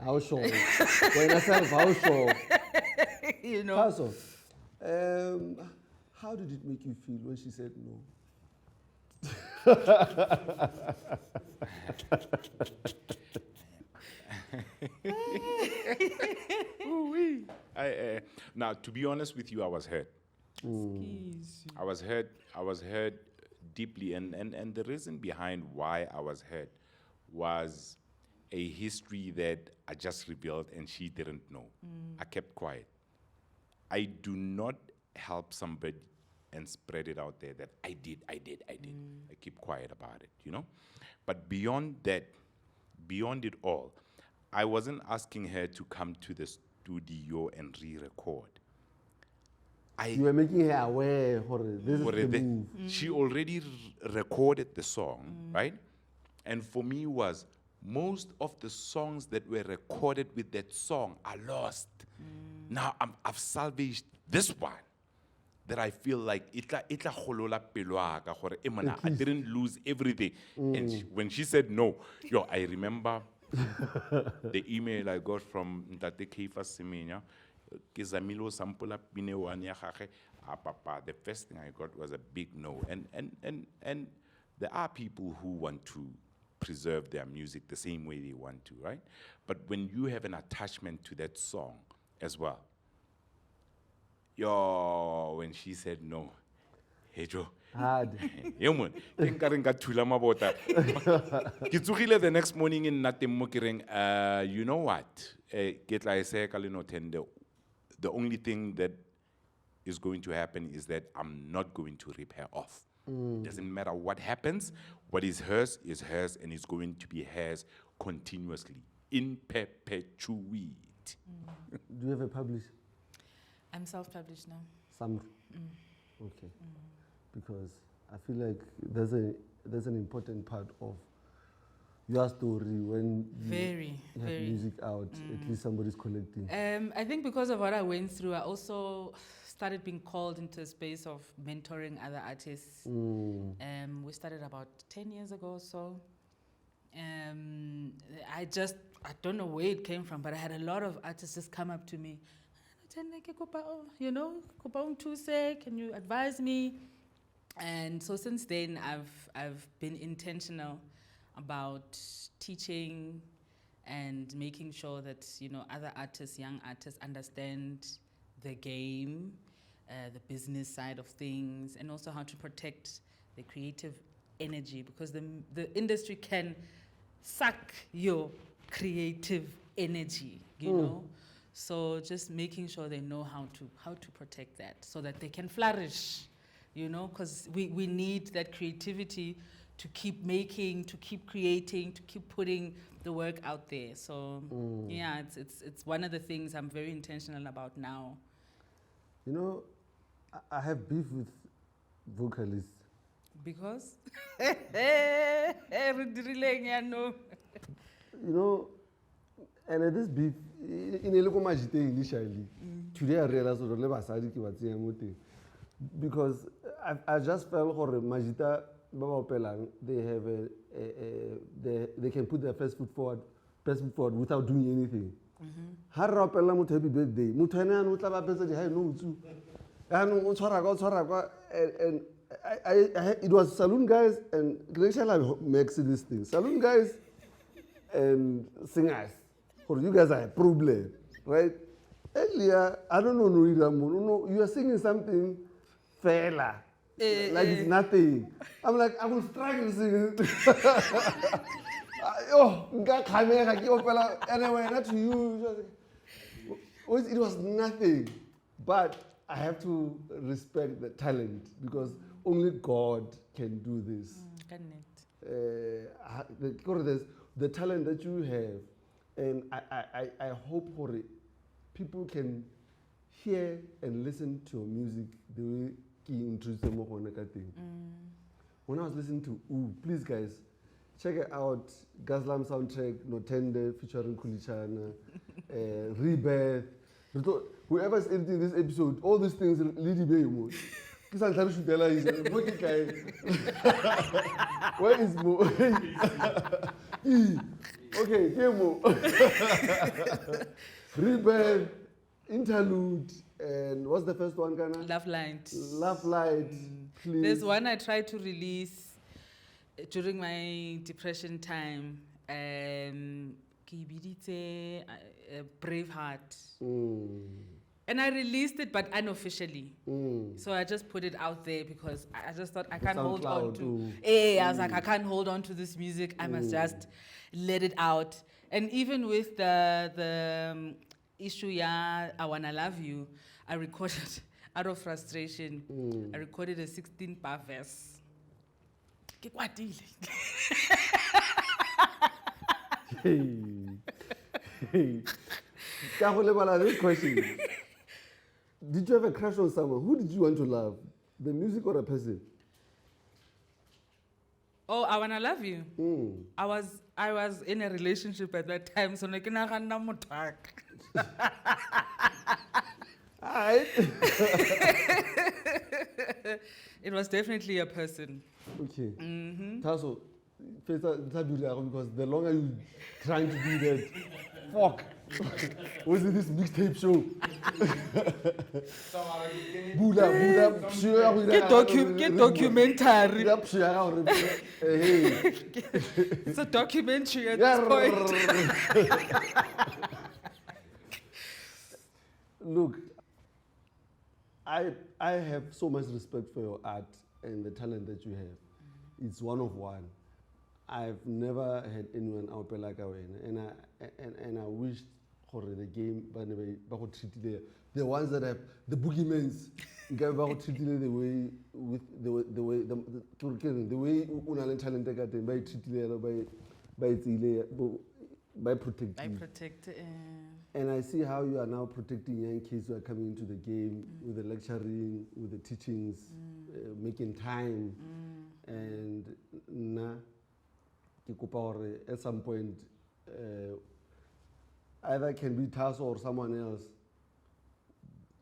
How sure? When I said how sure? You know. Tasso, how did it make you feel when she said no? Now, to be honest with you, I was hurt. I was hurt deeply, and the reason behind why I was hurt was a history that I just revealed and she didn't know. I kept quiet. I do not help somebody and spread it out there that I did. I keep quiet about it, you know? But beyond that, beyond it all, I wasn't asking her to come to the studio and re-record. You were making her aware, this is the move. She already recorded the song, right? And for me was, most of the songs that were recorded with that song are lost. Now I've salvaged this one that I feel like itla kholola pelo yaka gore emana I didn't lose everything. And when she said no, I remember the email I got from Ntate Keifa Semenya. Kizamilo sampula pine one ya gage papa. The first thing I got was a big no. And there are people who want to preserve their music the same way they want to, right? But when you have an attachment to that song as well, when she said no, hey Joe, hard. the next morning in Nothende, you know what? The only thing that is going to happen is that I'm not going to rip her off. Doesn't matter what happens, what is hers, and it's going to be hers continuously, in perpetuity. Do you have a publisher? I'm self-published now. Some. Okay. Because I feel like there's an important part of your story when you have music out, at least somebody's collecting. I think because of what I went through, I also started being called into a space of mentoring other artists. We started about 10 years ago or so. I don't know where it came from, but I had a lot of artists just come up to me. You know, can you advise me? And so since then, I've been intentional about teaching and making sure that, you know, other artists, young artists, understand the game, the business side of things, and also how to protect the creative energy, because the industry can suck your creative energy, you know. So just making sure they know how to protect that so that they can flourish, you know, because we need that creativity to keep making, to keep creating, to keep putting the work out there. So yeah, it's one of the things I'm very intentional about now. You know, I have beef with vocalists. Because You know, and this beef, in a local majite initially, today I realized that because I just felt for Majita Baba Pelang, they have they can put their best foot forward without doing anything. Harra Pela mut happy birthday. Mutana no tla ba pesa di ha no utsu. And it was Saloon Guys and Glenshall makes this thing. Saloon Guys and singers. For you guys are a problem, right? Earlier, I don't know, no, you are singing something fella. Like it's nothing. I'm like, I will struggle singing. Anyway, not to you. It was nothing. But I have to respect the talent because only God can do this. The talent that you have, and I hope for it, people can hear and listen to your music the way you introduce them on thing. When I was listening to please guys, check it out. Gaz'Lam soundtrack, Nothende featuring Khuli Chana, Rebirth. Whoever is editing this episode, all these things lead you. Where is Mo? Okay, here Mo. Rebirth, Interlude, and what's the first one, Ghana? Love Light. Love Light, please. There's one I tried to release during my depression time. Braveheart. And I released it, but unofficially. So I just put it out there because I just thought I can't hold on to. I was like, I can't hold on to this music. I must just let it out. And even with the issue, I Wanna Love You, I recorded out of frustration. I recorded a 16-bar verse. Hey. This question. Did you have a crush on someone? Who did you want to love? The music or a person? Oh, I Wanna Love You. I was in a relationship at that time, so I can't talk. Alright. It was definitely a person. Okay. Taso, because the longer you trying to do that, fuck. Was it this mixtape show? Get documentary. Hey. It's a documentary at this point. Look, I have so much respect for your art and the talent that you have. It's one of one. I've never had anyone out there like Awena, and I wish for the game, but the ones that have the boogeymans, the way talent by protecting. And I see how you are now protecting young kids who are coming into the game with the lecturing, with the teachings, making time, and at some point, either can be Tasso or someone else.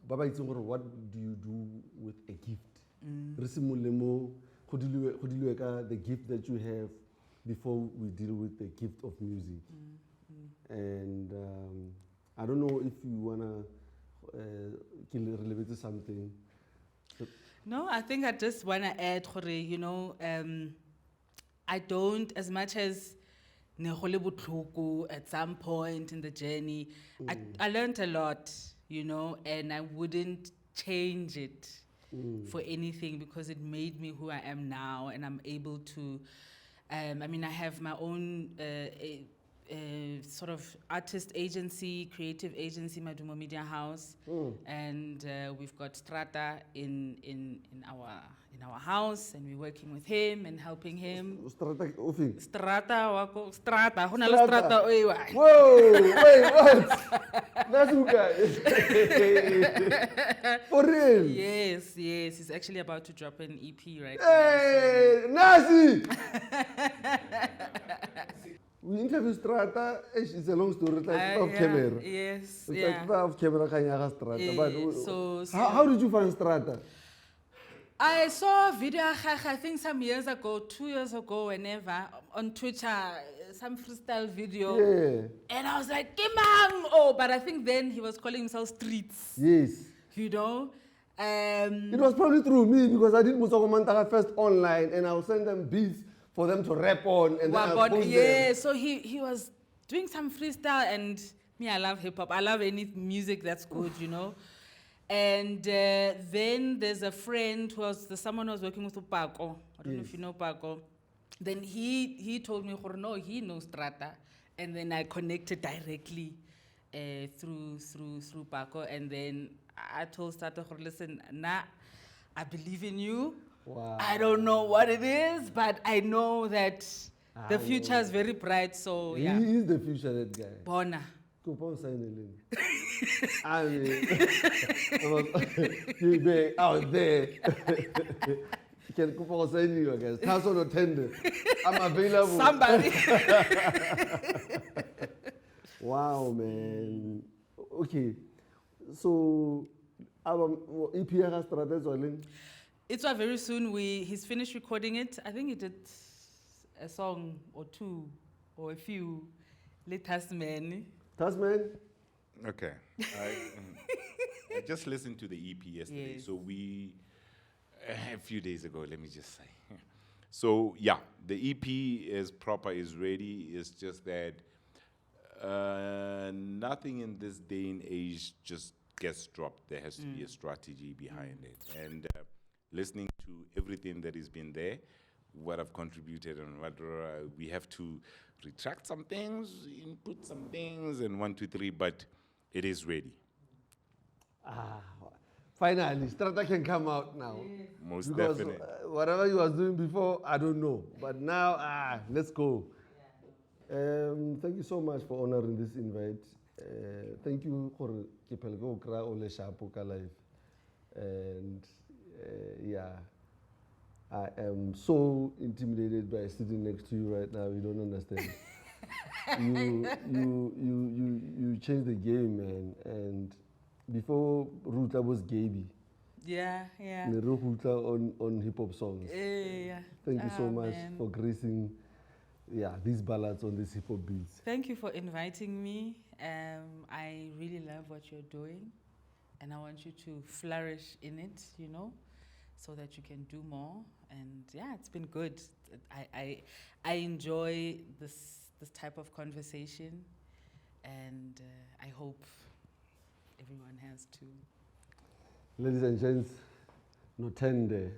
Baba, what do you do with a gift? The gift that you have before we deal with the gift of music. And I don't know if you wanna relate to something. No, I think I just wanna add, you know, I don't, as much as at some point in the journey, I learned a lot, you know, and I wouldn't change it for anything because it made me who I am now, and I'm able to I mean, I have my own sort of artist agency, creative agency, Madumo Media House, and we've got Strata in our house, and we're working with him and helping him. Strata ofing. Strata, ho na le Strata, oi, wai. Whoa, wait, what? Nasuka. For real? Yes, he's actually about to drop an EP right Hey, Nasi! We interviewed Strata, it's a long story, like off camera. Yes, It's yeah. like off camera, kanya Strata. But so- how did you find Strata? I saw a video, I think some years ago, 2 years ago, whenever, on Twitter, some freestyle video. Yeah. And I was like, Kimang! Oh, but I think then he was calling himself Streets, Yes. you know? It was probably through me because I did Musoko Mantaka first online and I would send them beats for them to rap on and then I would post yeah, them. so he was doing some freestyle, and me, I love hip hop. I love any music that's good, you know? And then there's a friend someone who was working with Upako. I don't know if you know Upako. Then he told me, no, he knows Strata. And then I connected directly through Upako. And then I told Strata, listen, I believe in you. Wow. I don't know what it is, but I know that the future is very bright. So yeah. He is the future, that guy. Bona. Coupon sign the link. I mean, he be out there. You can coupon sign you, I guess. That's on Nothende. I'm available. Somebody. Wow, man. Okay. So, EP has started selling. It's very soon. He's finished recording it. I think he did a song or two or a few. Latest man. Tasman? Okay. I just listened to the EP yesterday. Yes. So a few days ago, let me just say. So yeah, the EP is proper, is ready. It's just that nothing in this day and age just gets dropped. There has to be a strategy behind it. And listening to everything that has been there, what I've contributed and what we have to retract some things, input some things, and 1, 2, 3, but it is ready. Finally, Strata can come out now. Most Because definitely. whatever you was doing before, I don't know. But now, let's go. Thank you so much for honoring this invite. Thank you for Kipelgo Kra Ole Shapoka Live. And yeah, I am so intimidated by sitting next to you right now. You don't understand. you changed the game, man. And before Ruta was Gaby. Yeah. Ruta on hip hop songs. Yeah. Thank you so much man. for gracing these ballads on these hip hop beats. Thank you for inviting me. I really love what you're doing, and I want you to flourish in it, you know, so that you can do more. And yeah, it's been good. I enjoy this type of conversation, and I hope everyone has too. Ladies and gents, Nothende.